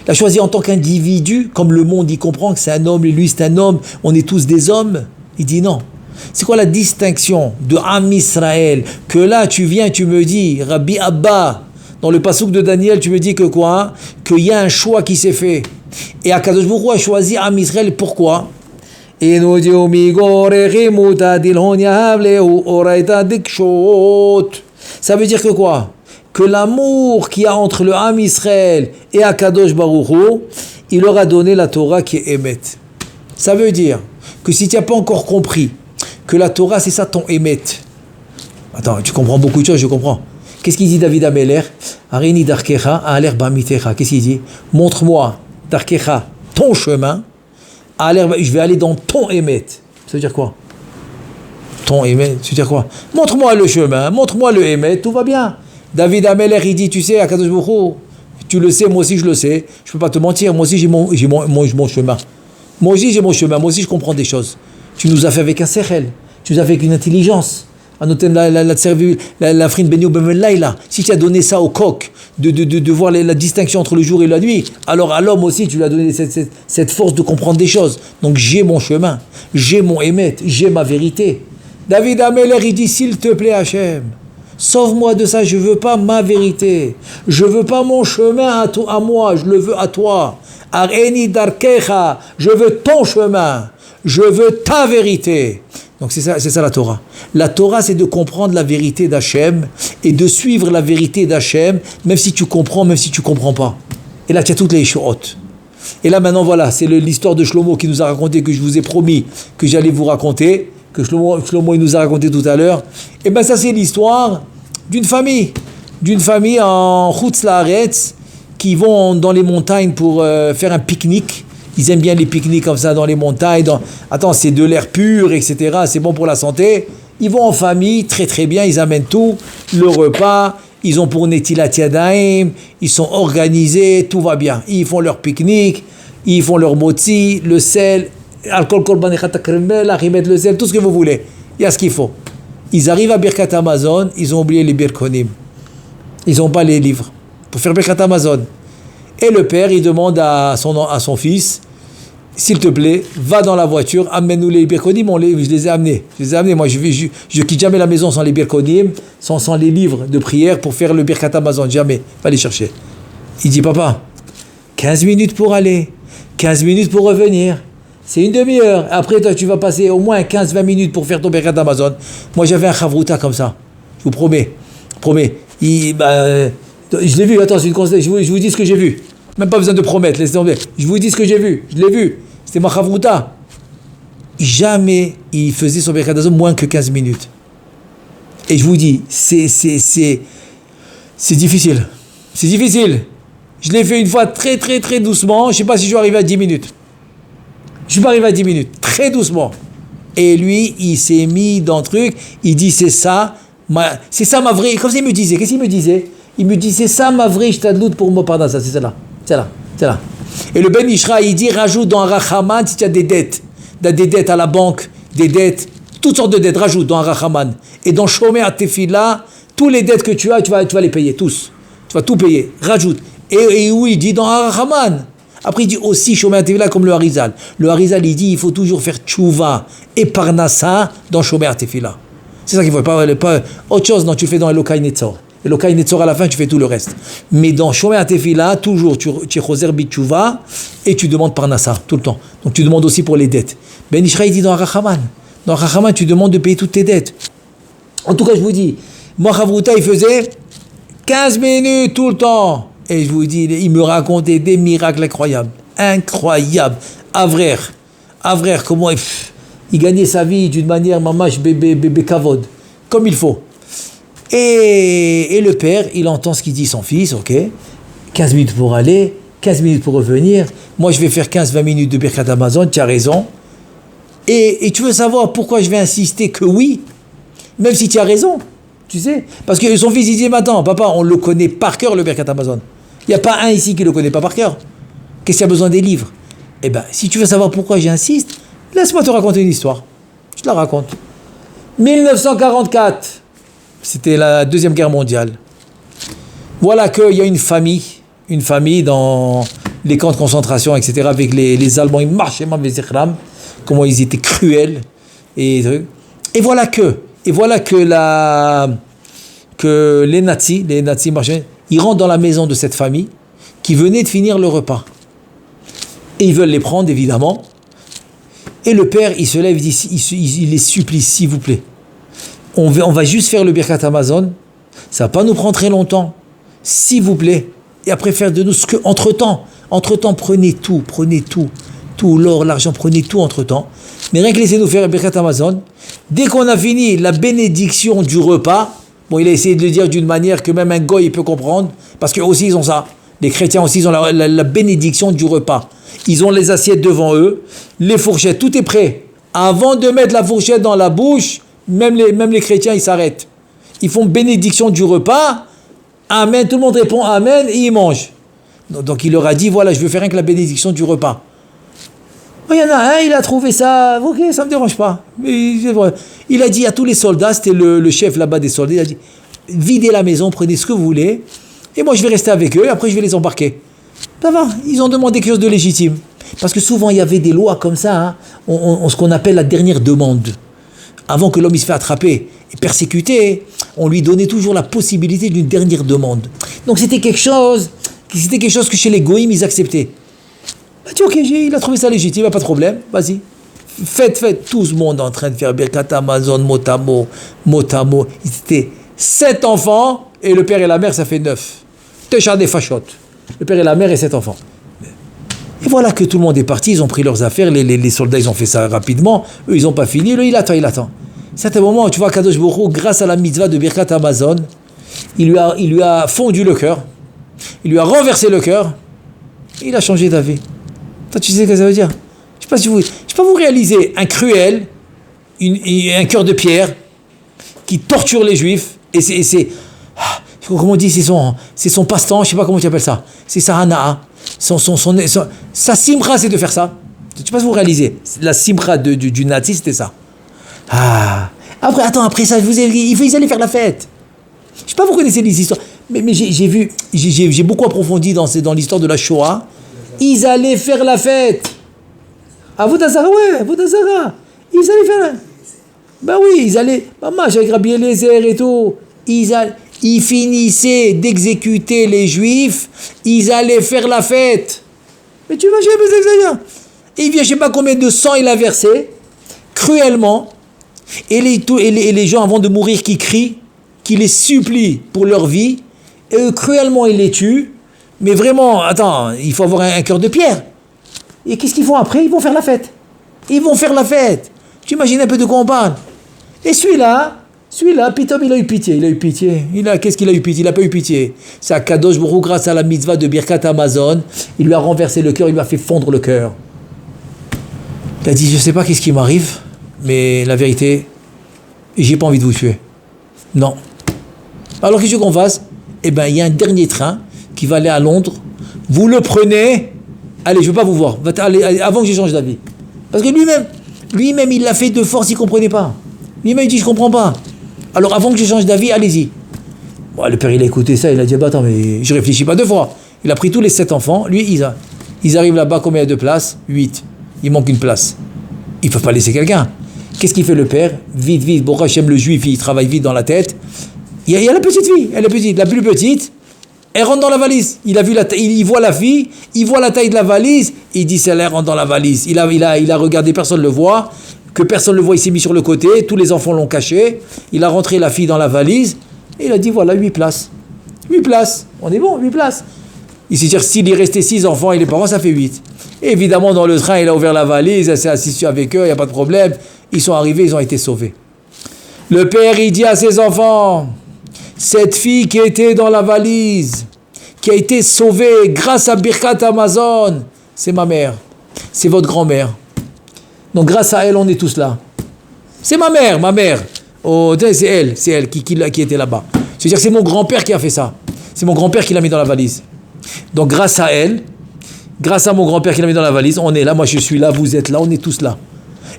Il a choisi en tant qu'individu, comme le monde y comprend que c'est un homme et lui c'est un homme. On est tous des hommes. Il dit non. C'est quoi la distinction de Am Israël? Que là tu viens, tu me dis, Rabbi Abba. Dans le pasouk de Daniel, tu me dis que quoi? Qu'il y a un choix qui s'est fait. Et Akadosh Baruch Hu a choisi Am Israël, pourquoi? Ça veut dire que quoi? Que l'amour qu'il y a entre le Am Israël et Akadosh Baruch Hu, il leur a donné la Torah qui est Emet. Ça veut dire que si tu n'as pas encore compris que la Torah c'est ça ton Emet. Attends, tu comprends beaucoup de choses, je comprends. Qu'est-ce qu'il dit David Amelech? Arini darkecha aler bamitecha. Qu'est-ce qu'il dit? Montre-moi darkecha, ton chemin. Je vais aller dans ton émet. Ça veut dire quoi? Ton émet, ça veut dire quoi? Montre-moi le chemin, montre-moi le émet, tout va bien. David Amelech, il dit, tu sais, Akadosh Baruch Hu, tu le sais, moi aussi je le sais. Je peux pas te mentir, moi aussi j'ai mon chemin. Moi aussi j'ai mon chemin, moi aussi je comprends des choses. Tu nous as fait avec un sechel, tu nous as fait avec une intelligence. La frine Benio Bemelaïla. Si tu as donné ça au coq, de voir la distinction entre le jour et la nuit, alors à l'homme aussi, tu lui as donné cette force de comprendre des choses. Donc j'ai mon chemin, j'ai mon émet, j'ai ma vérité. David Amelech, il dit, s'il te plaît Hachem, sauve-moi de ça, je veux pas ma vérité. Je veux pas mon chemin à moi, je le veux à toi. Areni darkecha, je veux ton chemin, je veux ta vérité. Donc c'est ça la Torah. La Torah, c'est de comprendre la vérité d'Hachem et de suivre la vérité d'Hachem, même si tu comprends, même si tu comprends pas. Et là, tu as toutes les Yeshuot. Et là, maintenant, voilà, c'est l'histoire de Shlomo qui nous a raconté, que je vous ai promis que j'allais vous raconter, que Shlomo il nous a raconté tout à l'heure. Et bien ça, c'est l'histoire d'une famille en Chutz Laaretz qui vont dans les montagnes pour faire un pique-nique. Ils aiment bien les pique-niques comme ça dans les montagnes. Attends, c'est de l'air pur, etc. C'est bon pour la santé. Ils vont en famille, très très bien. Ils amènent tout, le repas. Ils ont pour Netilat Yadayim. Ils sont organisés, tout va bien. Ils font leur pique-nique. Ils font leur motzi, le sel, alcool, korban, la rimet, le sel, tout ce que vous voulez. Il y a ce qu'il faut. Ils arrivent à Birkat Hamazon, ils ont oublié les Birkonim. Ils n'ont pas les livres pour faire Birkat Hamazon. Et le père, il demande à son fils, s'il te plaît, va dans la voiture, amène-nous les Birkonim, je les ai amenés. Moi, je quitte jamais la maison sans les Birkonim, sans les livres de prière pour faire le Birkat Hamazon. Jamais. Va les chercher. Il dit, papa, 15 minutes pour aller, 15 minutes pour revenir. C'est une demi-heure. Après, toi, tu vas passer au moins 15-20 minutes pour faire ton Birkat Hamazon. Moi, j'avais un chavruta comme ça. Je vous promets. Je l'ai vu. Attends, c'est une conseil. Je vous dis ce que j'ai vu. Même pas besoin de promettre. Laissez tomber. Je vous dis ce que j'ai vu. Je l'ai vu. C'était ma chavruta. Jamais il faisait son Birkat Hamazon moins que 15 minutes. Et je vous dis, c'est difficile. C'est difficile. Je l'ai fait une fois très très très doucement. Je ne sais pas si je vais arriver à 10 minutes. Je suis pas arrivé à 10 minutes, très doucement. Et lui, il s'est mis dans le truc, il dit c'est ça ma vraie. Comme ça, il me disait, qu'est-ce qu'il me disait? Il me dit c'est ça ma vraie shtadlout pour moi, pardon, ça, c'est celle-là. Et le Ben Ishra, il dit rajoute dans un Rachaman si tu as des dettes. Des dettes à la banque, des dettes, toutes sortes de dettes, rajoute dans un Rachaman. Et dans Shomer Tefila, tous les dettes que tu as, tu vas les payer, tous. Tu vas tout payer, rajoute. Et où il dit dans un Rachaman. Après, il dit aussi Shomer Tefila comme le Harizal. Le Harizal, il dit il faut toujours faire tchouva et parnassa dans Shomer Tefila. C'est ça qu'il faut. Pas autre chose, non, tu fais dans Elokai Netzor. Elokai Netzor à la fin, tu fais tout le reste. Mais dans Shomer Tefila, toujours, tu es choser bitchouva et tu demandes parnassa, tout le temps. Donc tu demandes aussi pour les dettes. Ben Ishra, il dit dans Rachaman. Dans Rachaman, tu demandes de payer toutes tes dettes. En tout cas, je vous dis, moi, Chavruta, il faisait 15 minutes tout le temps. Et je vous dis, il me racontait des miracles incroyables. Avrer, comment il gagnait sa vie d'une manière mamash bébé kavod, comme il faut. Et le père, il entend ce qu'il dit son fils, ok, 15 minutes pour aller, 15 minutes pour revenir. Moi, je vais faire 15-20 minutes de Birkat Hamazon, tu as raison. Et tu veux savoir pourquoi je vais insister que oui, même si tu as raison, tu sais. Parce que son fils, il dit, mais attends, papa, on le connaît par cœur, le Birkat Hamazon. Il n'y a pas un ici qui ne le connaît pas par cœur. Qu'est-ce qu'il y a besoin des livres? Eh bien, si tu veux savoir pourquoi j'insiste, laisse-moi te raconter une histoire. Je te la raconte. 1944, c'était la Deuxième Guerre mondiale. Voilà qu'il y a une famille dans les camps de concentration, etc., avec les Allemands, ils marchaient, comment ils étaient cruels. Et voilà que les nazis marchaient. Ils rentrent dans la maison de cette famille qui venait de finir le repas. Et ils veulent les prendre, évidemment. Et le père, il se lève, il les supplie, s'il vous plaît. On va juste faire le Birkat Hamazon. Ça va pas nous prendre très longtemps. S'il vous plaît. Et après, faire de nous ce que... Entre-temps, prenez tout. Tout, l'or, l'argent, prenez tout entre-temps. Mais rien que laissez-nous faire le Birkat Hamazon. Dès qu'on a fini la bénédiction du repas, bon, il a essayé de le dire d'une manière que même un goy il peut comprendre, parce qu'eux aussi ils ont ça. Les chrétiens aussi ils ont la bénédiction du repas. Ils ont les assiettes devant eux, les fourchettes, tout est prêt. Avant de mettre la fourchette dans la bouche, même les chrétiens ils s'arrêtent. Ils font bénédiction du repas, amen, tout le monde répond amen et ils mangent. Donc il leur a dit voilà, je veux faire rien que la bénédiction du repas. Il y en a un, il a trouvé ça, ok, ça ne me dérange pas. Il a dit à tous les soldats, c'était le chef là-bas des soldats, il a dit, videz la maison, prenez ce que vous voulez, et moi je vais rester avec eux, et après je vais les embarquer. Ça va, ils ont demandé quelque chose de légitime. Parce que souvent il y avait des lois comme ça, ce qu'on appelle la dernière demande. Avant que l'homme il se fait attraper et persécuter, on lui donnait toujours la possibilité d'une dernière demande. Donc c'était quelque chose que chez les goïms ils acceptaient. Tu ok, il a trouvé ça légitime, pas de problème, vas-y. Faites, tout ce monde en train de faire Birkat Hamazon, mot à mot. Ils étaient 7 enfants, et le père et la mère, ça fait 9. Técha des fachotes. Le père et la mère et 7 enfants. Et voilà que tout le monde est parti, ils ont pris leurs affaires, les soldats, ils ont fait ça rapidement, eux, ils n'ont pas fini, lui, il attend. À un certain moment, tu vois, Kadosh Baruch Hu, grâce à la mitzvah de Birkat Hamazon, il lui a fondu le cœur, il lui a renversé le cœur, et il a changé d'avis. Toi, tu sais ce que ça veut dire? Je ne sais pas vous réalisez un cruel, un cœur de pierre, qui torture les Juifs, et c'est comment on dit, c'est son passe-temps, je ne sais pas comment tu appelles ça, c'est sa hana'a, sa simra, c'est de faire ça. Je ne sais pas si vous réalisez, la simra du nazi, c'était ça. Après ça, ils allaient faire la fête. Je ne sais pas, vous connaissez les histoires, mais j'ai beaucoup approfondi dans l'histoire de la Shoah. Ils allaient faire la fête. À Vodazara, ouais, Vodazara. Ils allaient faire la... Ben oui, ils allaient... Maman, avec Rabbi Eliezer et tout. Ils finissaient d'exécuter les Juifs. Ils allaient faire la fête. Mais tu imagines, mais exagère. Et il vient, je ne sais pas combien de sang il a versé, cruellement. Et les gens, avant de mourir, qui crient, qui les supplient pour leur vie. Et eux, cruellement, ils les tuent. Mais vraiment, attends, il faut avoir un cœur de pierre. Et qu'est-ce qu'ils font après? Ils vont faire la fête. Ils vont faire la fête. Tu imagines un peu de quoi on parle? Et celui-là, Pitom, il a eu pitié. Qu'est-ce qu'il a eu pitié? Il n'a pas eu pitié. C'est à Kadosh Baruch Hu, grâce à la mitzvah de Birkat Hamazon, il lui a renversé le cœur, il lui a fait fondre le cœur. Il a dit, je ne sais pas qu'est-ce qui m'arrive, mais la vérité, j'ai pas envie de vous tuer. Non. Alors qu'est-ce qu'on fasse? Eh bien, il y a un dernier train qui va aller à Londres. Vous le prenez. Allez, je ne veux pas vous voir. Allez, avant que je change d'avis. Parce que lui-même, il l'a fait de force, il ne comprenait pas. Lui-même, il dit, je ne comprends pas. Alors, avant que je change d'avis, allez-y. Bon, le père, il a écouté ça, il a dit, bah, attends, mais je ne réfléchis pas deux fois. Il a pris tous les 7 enfants. Lui, ils arrivent là-bas, combien de places? 8. Il manque une place. Il ne peut pas laisser quelqu'un. Qu'est-ce qu'il fait le père? Vite, Baruch Hashem, le juif, il travaille vite dans la tête. Il y a la petite fille, elle est petite, la plus petite. Elle rentre dans la valise. Il voit la fille, il voit la taille de la valise, il dit celle-là rentre dans la valise. Il a regardé, personne ne le voit, que personne ne le voit, il s'est mis sur le côté, tous les enfants l'ont caché, il a rentré la fille dans la valise, et il a dit voilà 8 places. 8 places, on est bon, 8 places. Il s'est dit s'il est resté 6 enfants et les parents, ça fait 8. Et évidemment, dans le train, il a ouvert la valise, il s'est assis avec eux, il n'y a pas de problème. Ils sont arrivés, ils ont été sauvés. Le père, il dit à ses enfants, cette fille qui était dans la valise, qui a été sauvée grâce à Birkat Hamazon, c'est ma mère, c'est votre grand-mère. Donc grâce à elle, on est tous là. C'est ma mère. Oh, c'est elle qui était là-bas. C'est-à-dire que c'est mon grand-père qui a fait ça. C'est mon grand-père qui l'a mis dans la valise. Donc grâce à elle, grâce à mon grand-père qui l'a mis dans la valise, on est là, moi je suis là, vous êtes là, on est tous là.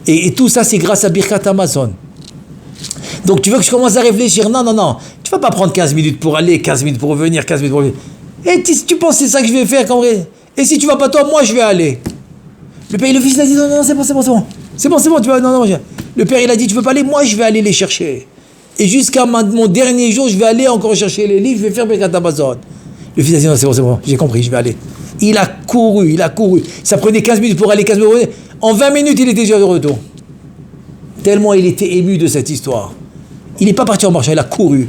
Et tout ça, c'est grâce à Birkat Hamazon. Donc tu veux que je commence à réfléchir? Non. Tu vas pas prendre 15 minutes pour aller, 15 minutes pour revenir, 15 minutes pour revenir. Et tu penses que c'est ça que je vais faire quand même? Et si tu vas pas toi, moi je vais aller. Le père, le fils, il a dit non, c'est bon, tu vas, non. Le père, il a dit tu veux pas aller, moi je vais aller les chercher. Et jusqu'à mon dernier jour, je vais aller encore chercher les livres, je vais faire Birkat Hamazon. Le fils a dit non, c'est bon, j'ai compris, je vais aller. Il a couru. Ça prenait 15 minutes pour aller, 15 minutes pour revenir. En 20 minutes, il était déjà de retour. Tellement il était ému de cette histoire. Il n'est pas parti en marchant, il a couru.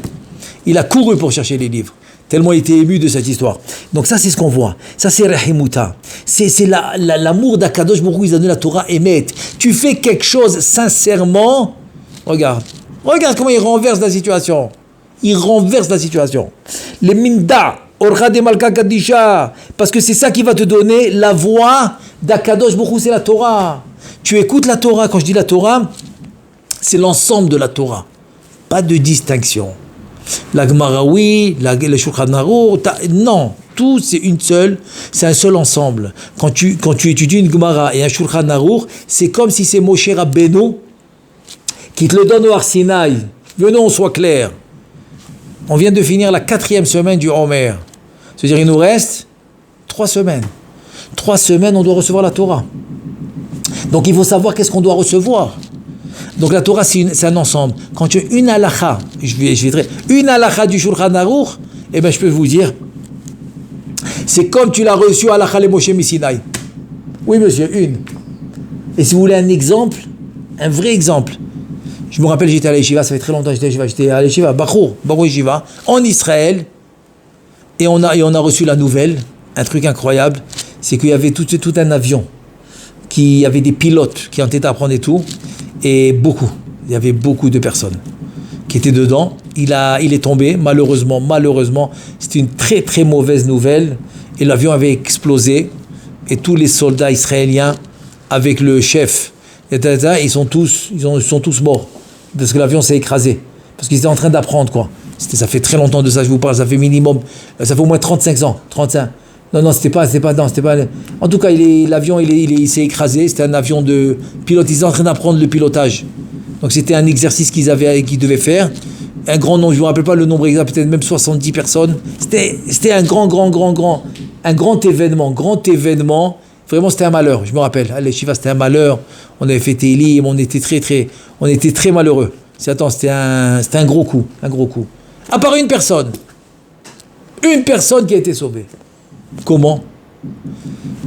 Il a couru pour chercher les livres. Tellement il était ému de cette histoire. Donc ça, c'est ce qu'on voit. Ça, c'est Rahimuta. C'est l'amour d'Akadosh Baruch Hu, il a donné la Torah émet. Tu fais quelque chose sincèrement. Regarde comment il renverse la situation. Les minda, orcha de malka kadisha. Parce que c'est ça qui va te donner la voix d'Akadosh Baruch Hu, c'est la Torah. Tu écoutes la Torah. Quand je dis la Torah, c'est l'ensemble de la Torah. Pas de distinction. La Gemara, oui, le Shulchan Aruch, non, tout c'est un seul ensemble. Quand tu étudies une Gemara et un Shulchan Aruch, c'est comme si c'est Moshe Rabbeinu qui te le donne au Har Sinaï. Venons, soit clair. On vient de finir la 4e semaine du Homer. C'est-à-dire il nous reste 3 semaines. 3 semaines, on doit recevoir la Torah. Donc il faut savoir qu'est-ce qu'on doit recevoir. Donc la Torah, c'est un ensemble. Quand tu as une halakha, une halakha du Shulchan Aruch, eh bien je peux vous dire, c'est comme tu l'as reçu à halakha le Moshe Misinaï. Oui monsieur, une. Et si vous voulez un exemple, un vrai exemple, je me rappelle, j'étais à l'Yeshiva, ça fait très longtemps que j'étais à l'Yeshiva, Bachour Yeshiva, en Israël, et on a reçu la nouvelle, un truc incroyable, c'est qu'il y avait tout un avion, qui avait des pilotes qui ont été à prendre et tout, et il y avait beaucoup de personnes qui étaient dedans, il est tombé, malheureusement, c'était une très très mauvaise nouvelle, et l'avion avait explosé, et tous les soldats israéliens, avec le chef, ils sont tous morts, parce que l'avion s'est écrasé, parce qu'ils étaient en train d'apprendre, quoi. Ça fait très longtemps de ça, je vous parle, ça fait au moins 35 ans, 35. Non, c'était pas. En tout cas, l'avion, il s'est écrasé, c'était un avion de pilote, ils étaient en train d'apprendre le pilotage. Donc c'était un exercice qu'ils devaient faire. Un grand nombre, je ne me rappelle pas le nombre exact, peut-être même 70 personnes. C'était un grand événement. Vraiment, c'était un malheur, je me rappelle. Allez, Shiva, c'était un malheur. On avait fait Télim, on était très malheureux. C'était un gros coup. À part une personne qui a été sauvée. Comment?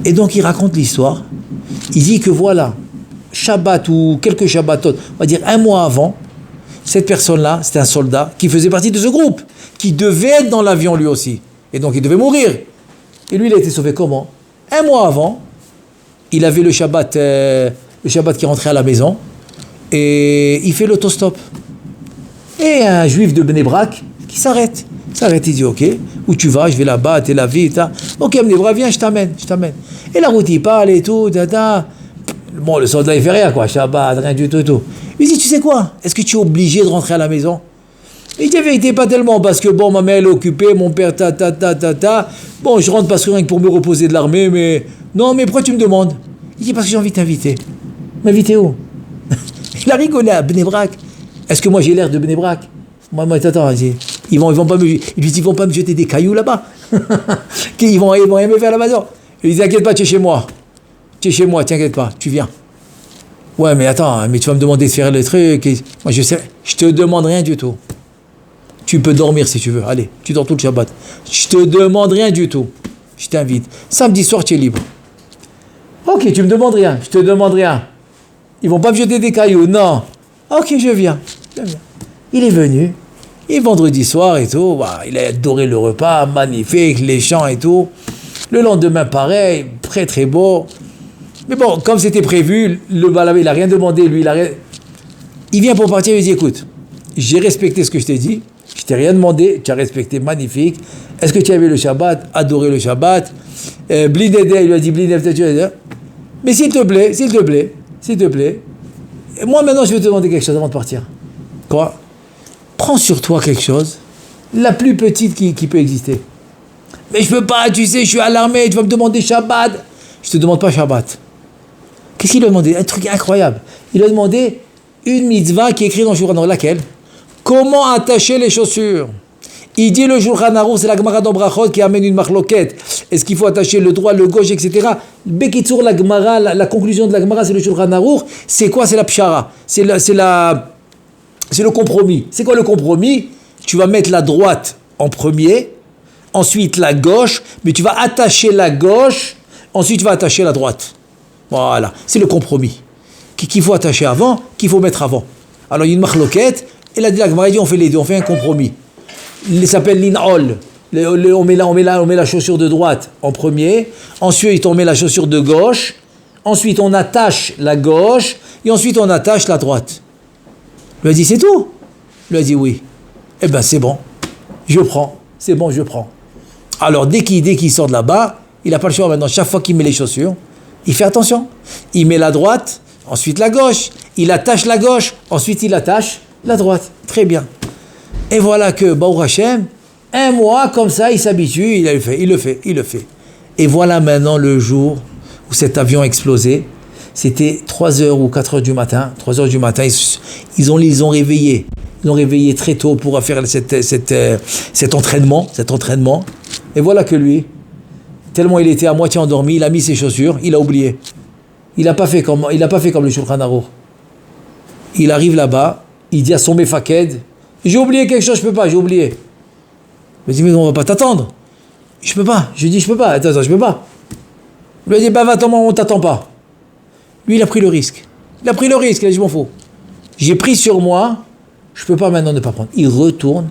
Et donc il raconte l'histoire. Il dit que voilà, Shabbat ou quelques Shabbatot, on va dire un mois avant, cette personne-là, c'était un soldat qui faisait partie de ce groupe, qui devait être dans l'avion lui aussi. Et donc il devait mourir. Et lui, il a été sauvé comment? Un mois avant, il avait le Shabbat qui rentrait à la maison, et il fait l'autostop. Et un juif de Bnei Brak qui s'arrête, il dit ok, où tu vas? Je vais là-bas, Tel Aviv, ok, Bnei Brak, viens, je t'amène. Et la route, il parle et tout, Bon, le soldat, il fait rien, quoi, Shabbat, rien du tout. Il dit, tu sais quoi? Est-ce que tu es obligé de rentrer à la maison? Il dit, vérité, pas tellement, parce que bon, ma mère, elle est occupée, mon père, Bon, je rentre parce que rien que pour me reposer de l'armée, mais... Non, mais pourquoi tu me demandes? Il dit, parce que j'ai envie de t'inviter. M'inviter où? Il a rigolé à Bnei Brak. Est-ce que moi, j'ai l'air de Bnei Brak? Moi, attends, ils vont pas me jeter des cailloux là-bas. Ils vont rien me faire à la maison. Il dit, t'inquiète pas, tu es chez moi. T'inquiète pas, tu viens. Ouais, mais attends, mais tu vas me demander de faire le truc. Moi, je te demande rien du tout. Tu peux dormir si tu veux. Allez, tu dors tout le Shabbat. Je te demande rien du tout. Je t'invite. Samedi soir, tu es libre. Ok, tu me demandes rien. Je te demande rien. Ils vont pas me jeter des cailloux. Non. Ok, je viens. Il est venu. Et vendredi soir et tout, il a adoré le repas, magnifique, les chants et tout. Le lendemain, pareil, très très beau. Mais bon, comme c'était prévu, le balabé, il n'a rien demandé, lui, il vient pour partir, il dit, écoute, j'ai respecté ce que je t'ai dit, je t'ai rien demandé, tu as respecté, magnifique. Est-ce que tu avais le Shabbat? Adoré le Shabbat. Blidédé, il lui a dit, Blidédé, mais s'il te plaît, moi maintenant, je vais te demander quelque chose avant de partir. Quoi? Prends sur toi quelque chose, la plus petite qui peut exister. Mais je peux pas, tu sais, je suis à l'armée, tu vas me demander Shabbat. Je te demande pas Shabbat. Qu'est-ce qu'il a demandé? Un truc incroyable. Il a demandé une mitzvah qui est écrite dans le Shulchan Aruch. Laquelle? Comment attacher les chaussures? Il dit le Shulchan Aruch, c'est la Gemara dans Brachot qui amène une marloquette. Est-ce qu'il faut attacher le droit, le gauche, etc. Bekitzour, la Gemara, la conclusion de la Gemara, c'est le Shulchan Aruch. C'est quoi? C'est la pshara. C'est le compromis. C'est quoi le compromis? Tu vas mettre la droite en premier, ensuite la gauche, mais tu vas attacher la gauche, ensuite tu vas attacher la droite. Voilà, c'est le compromis. Qu'il faut attacher avant, qu'il faut mettre avant. Alors il y a une marloquette, et la Gemara dit on fait les deux, on fait un compromis. Il s'appelle l'in'ol. On met la chaussure de droite en premier, ensuite on met la chaussure de gauche, ensuite on attache la gauche, et ensuite on attache la droite. Il lui a dit c'est tout? Il lui a dit oui. Eh ben c'est bon, je prends. C'est bon, je prends. Alors dès qu'il sort de là-bas, il n'a pas le choix maintenant. Chaque fois qu'il met les chaussures, il fait attention. Il met la droite, ensuite la gauche. Il attache la gauche, ensuite il attache la droite. Très bien. Et voilà que Baruch Hashem, un mois comme ça, il s'habitue, il le fait. Et voilà maintenant le jour où cet avion a explosé. C'était 3h ou 4h du matin. 3h du matin, ils ont réveillé. Ils ont réveillé très tôt pour faire cet entraînement. Et voilà que lui, tellement il était à moitié endormi, il a mis ses chaussures, il a oublié. Il n'a pas fait comme le Shulchan Aruch. Il arrive là-bas, il dit à son mefaked, j'ai oublié quelque chose, je peux pas, j'ai oublié. Il me dit, mais on va pas t'attendre. Je peux pas. Je dis, je peux pas. Attends, je peux pas. Il lui a dit, bah va, on t'attend pas. Lui, il a pris le risque. Il a dit, je m'en fous. J'ai pris sur moi, je peux pas maintenant ne pas prendre. Il retourne,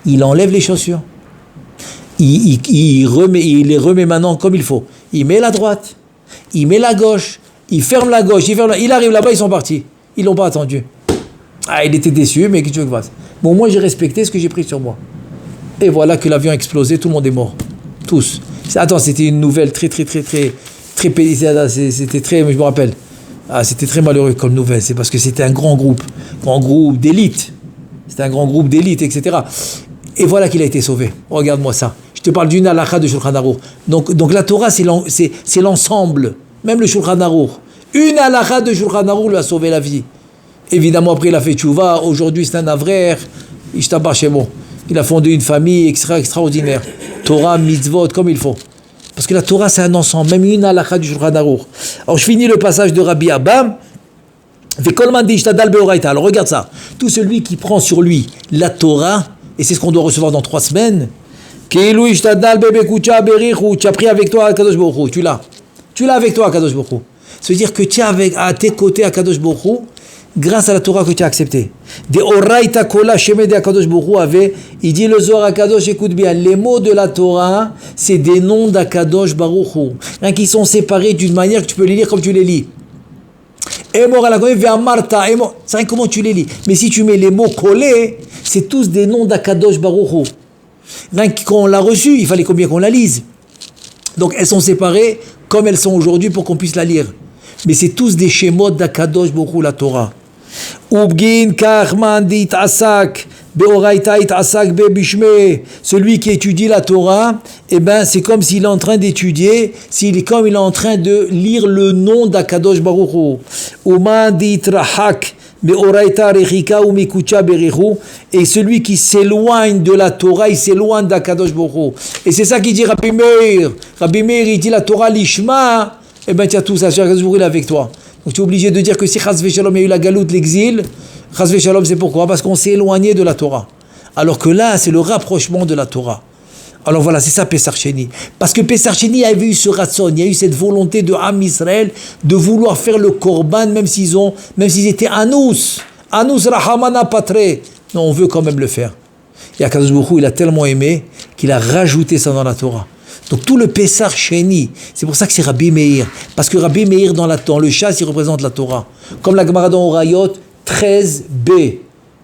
il enlève les chaussures. Il les remet maintenant comme il faut. Il met la droite, il met la gauche, il ferme la gauche, il arrive là-bas, ils sont partis. Ils l'ont pas attendu. Ah, il était déçu, mais qu'est-ce que tu veux que je fasse? Bon, moi, j'ai respecté ce que j'ai pris sur moi. Et voilà que l'avion a explosé, tout le monde est mort. Tous. Attends, c'était une nouvelle très, c'était très, mais je me rappelle. Ah, c'était très malheureux comme nouvelle. C'est parce que c'était un grand groupe d'élite. C'était un grand groupe d'élite, etc. Et voilà qu'il a été sauvé. Regarde-moi ça. Je te parle d'une halakha de Shulchan Aruch. Donc la Torah, c'est l'ensemble. Même le Shulchan Aruch. Une halakha de Shulchan Aruch lui a sauvé la vie. Évidemment, après, il a fait tchouva. Aujourd'hui, c'est un avraire. Ishtabah Shemo. Il a fondé une famille extraordinaire. Torah, mitzvot, comme il faut. Parce que la Torah, c'est un ensemble. Même une halakha du Shulchan Aruch. Alors, je finis le passage de Rabbi Abba. Alors, regarde ça. Tout celui qui prend sur lui la Torah, et c'est ce qu'on doit recevoir dans 3 semaines, tu as pris avec toi Akadosh Baruch Hu. Tu l'as avec toi Akadosh Baruch Hu. Ça veut dire que tu as à tes côtés Akadosh Baruch Hu, grâce à la Torah que tu as acceptée. De Oraita Kola Sheme de Akadosh Baruch Hu avait, il dit le Zohar Akadosh, écoute bien, les mots de la Torah, c'est des noms d'Akadosh Baruch Hu, hein, qui sont séparés d'une manière que tu peux les lire comme tu les lis. C'est vrai comment tu les lis. Mais si tu mets les mots collés, c'est tous des noms d'Akadosh Baruch Hu. Quand on l'a reçu, il fallait combien qu'on la lise. Donc elles sont séparées comme elles sont aujourd'hui pour qu'on puisse la lire. Mais c'est tous des schémas d'Akadosh Baruch Hu, la Torah. Celui qui étudie la Torah, c'est comme s'il est en train d'étudier, comme il est en train de lire le nom d'Akadosh Baruch Hu. Et celui qui s'éloigne de la Torah, il s'éloigne d'Akadosh Baruch Hu. Et c'est ça qu'il dit Rabbi Meir. Rabbi Meir, il dit la Torah lishma, tu as tout ça, Akadosh Baruch Hu est avec toi. Donc tu es obligé de dire que si Chas v'Shalom, il y a eu la galoute, l'exil, Chas v'Shalom, c'est pourquoi? Parce qu'on s'est éloigné de la Torah. Alors que là, c'est le rapprochement de la Torah. Alors voilà, c'est ça Pessar Sheni. Parce que Pessar Sheni avait eu ce ratson, il y a eu cette volonté de Am Israël de vouloir faire le korban, même s'ils étaient anous rahamana patre. Non, on veut quand même le faire. Et Akadosh Baruch Hu, il a tellement aimé qu'il a rajouté ça dans la Torah. Donc tout le Pessar Sheni, c'est pour ça que c'est Rabbi Meir. Parce que Rabbi Meir dans le chasse, il représente la Torah. Comme la Gemara dans Orayot 13b.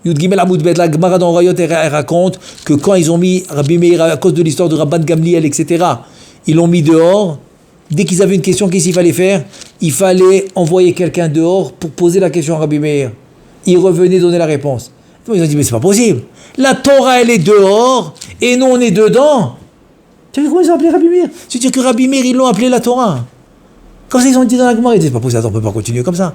Yud Gimel Amud Bet, la Gemara dans Orayot, elle raconte que quand ils ont mis Rabbi Meir, à cause de l'histoire de Rabban Gamliel, etc., ils l'ont mis dehors. Dès qu'ils avaient une question, qu'est-ce qu'il fallait faire? Il fallait envoyer quelqu'un dehors pour poser la question à Rabbi Meir. Il revenait donner la réponse. Donc ils ont dit, mais c'est pas possible. La Torah, elle est dehors, et nous, on est dedans. Tu sais comment ils ont appelé Rabbi Meir? C'est-à-dire que Rabbi Meir, ils l'ont appelé la Torah. Comme ça, ils ont dit dans la Gemara, ils disent, c'est pas possible, attends, on peut pas continuer comme ça.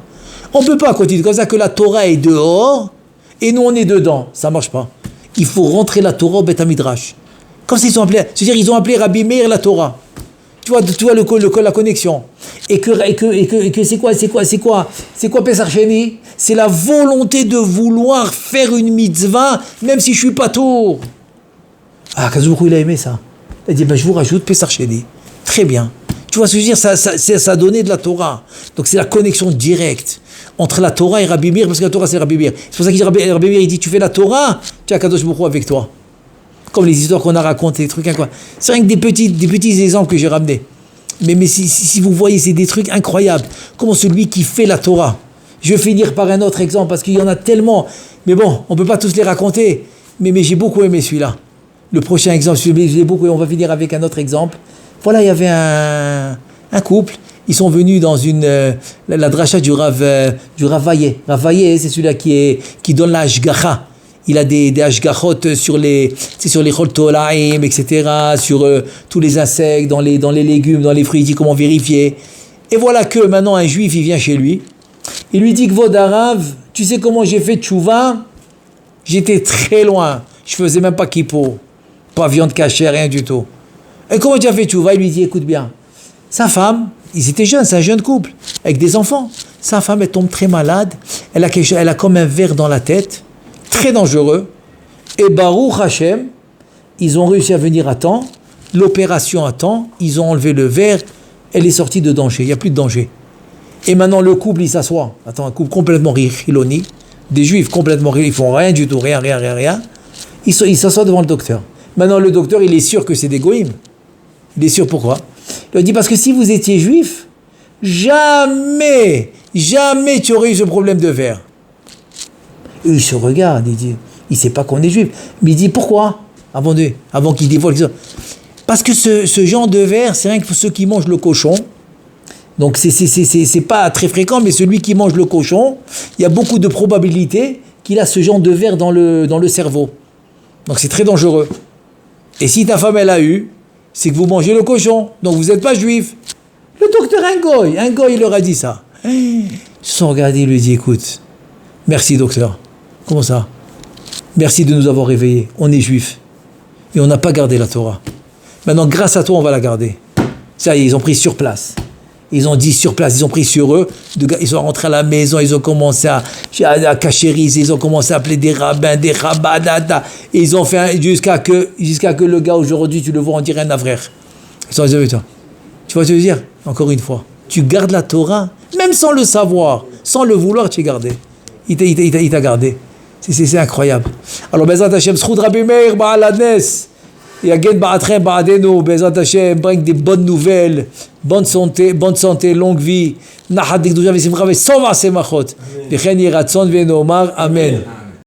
On peut pas continuer comme ça, que la Torah est dehors, et nous, on est dedans. Ça marche pas. Il faut rentrer la Torah au Beth Midrash. Comme ça, ils ont appelé, c'est-à-dire, ils ont appelé Rabbi Meir la Torah. Tu vois la connexion. Et que c'est quoi Pessar Sheni? C'est la volonté de vouloir faire une mitzvah, même si je suis pas tour. Ah, Akadosh Baruch Hu, il a aimé ça. Il a dit, je vous rajoute Pessar Sheni. Très bien. Tu vois ce que je veux dire, ça a donné de la Torah. Donc c'est la connexion directe entre la Torah et Rabbi Meir, parce que la Torah c'est Rabbi Meir. C'est pour ça qu'il dit Rabbi Meir, il dit, tu fais la Torah, tu as Akadosh Baruch Hu avec toi. Comme les histoires qu'on a racontées, des trucs incroyables. C'est rien que des petits exemples que j'ai ramenés. Mais si vous voyez, c'est des trucs incroyables. Comment celui qui fait la Torah. Je vais finir par un autre exemple, parce qu'il y en a tellement. Mais bon, on ne peut pas tous les raconter. Mais j'ai beaucoup aimé celui-là. Le prochain exemple, je l'ai beaucoup aimé. On va finir avec un autre exemple. Voilà, il y avait un couple. Ils sont venus dans la dracha du Rav Vaillé. Rav Vaillé, c'est celui-là qui donne la hashgacha. Il a des hashgachot sur les chol tolaim, etc., sur tous les insectes, dans les légumes, dans les fruits, il dit comment vérifier. Et voilà que maintenant un juif, il vient chez lui. Il lui dit, Kvod Harav, tu sais comment j'ai fait tchouva? J'étais très loin. Je faisais même pas kippo. Pas viande cachée, rien du tout. Et comment tu as fait tchouva? Il lui dit, écoute bien. Sa femme, ils étaient jeunes, c'est un jeune couple, avec des enfants. Sa femme, elle tombe très malade. Elle a comme un verre dans la tête. Très dangereux, et Baruch Hashem, ils ont réussi à venir à temps, l'opération à temps, ils ont enlevé le verre, elle est sortie de danger, il n'y a plus de danger. Et maintenant le couple, il s'assoit, un couple complètement hiloni, des juifs complètement, ils font rien du tout, rien, ils s'assoient devant le docteur. Maintenant le docteur, il est sûr que c'est des goïms. Il est sûr pourquoi? Il leur dit, parce que si vous étiez juif, jamais tu aurais eu ce problème de verre. Eux, ils se regardent, ils disent, il ne sait pas qu'on est juif. Mais il dit, pourquoi? Avant qu'il dévoile. Parce que ce genre de verre, c'est rien que pour ceux qui mangent le cochon. Donc c'est pas très fréquent, mais celui qui mange le cochon, il y a beaucoup de probabilités qu'il a ce genre de verre dans le cerveau. Donc c'est très dangereux. Et si ta femme elle a eu, c'est que vous mangez le cochon, donc vous n'êtes pas juif. Le docteur un goy, il leur a dit ça. Ils se sont regardés, il lui dit, écoute, merci docteur. Comment ça? Merci de nous avoir réveillés, on est juifs. Et on n'a pas gardé la Torah. Maintenant, grâce à toi, on va la garder. Ça y est, ils ont pris sur place. Ils ont dit sur place, ils ont pris sur eux. Ils sont rentrés à la maison, ils ont commencé à cachériser, ils ont commencé à appeler des rabbins, des rabbins, et ils ont fait jusqu'à que le gars aujourd'hui, tu le vois, on dirait un avraire. Ils sont dit, tu vois ce que je veux dire? Encore une fois, tu gardes la Torah, même sans le savoir, sans le vouloir, tu es gardé. Il t'a gardé. C'est incroyable. Alors, Bezrat Hashem, Zchut Rabbi Meir, Ba'al Hadnes. Et Agen Ba'atrem Ba'adenu, Bezrat Hashem, bring des bonnes nouvelles, bonne santé, longue vie. Nachat Dikdusha V'Simcha V'Sova Semachot. V'chen Yiratzon V'Nomar. Amen.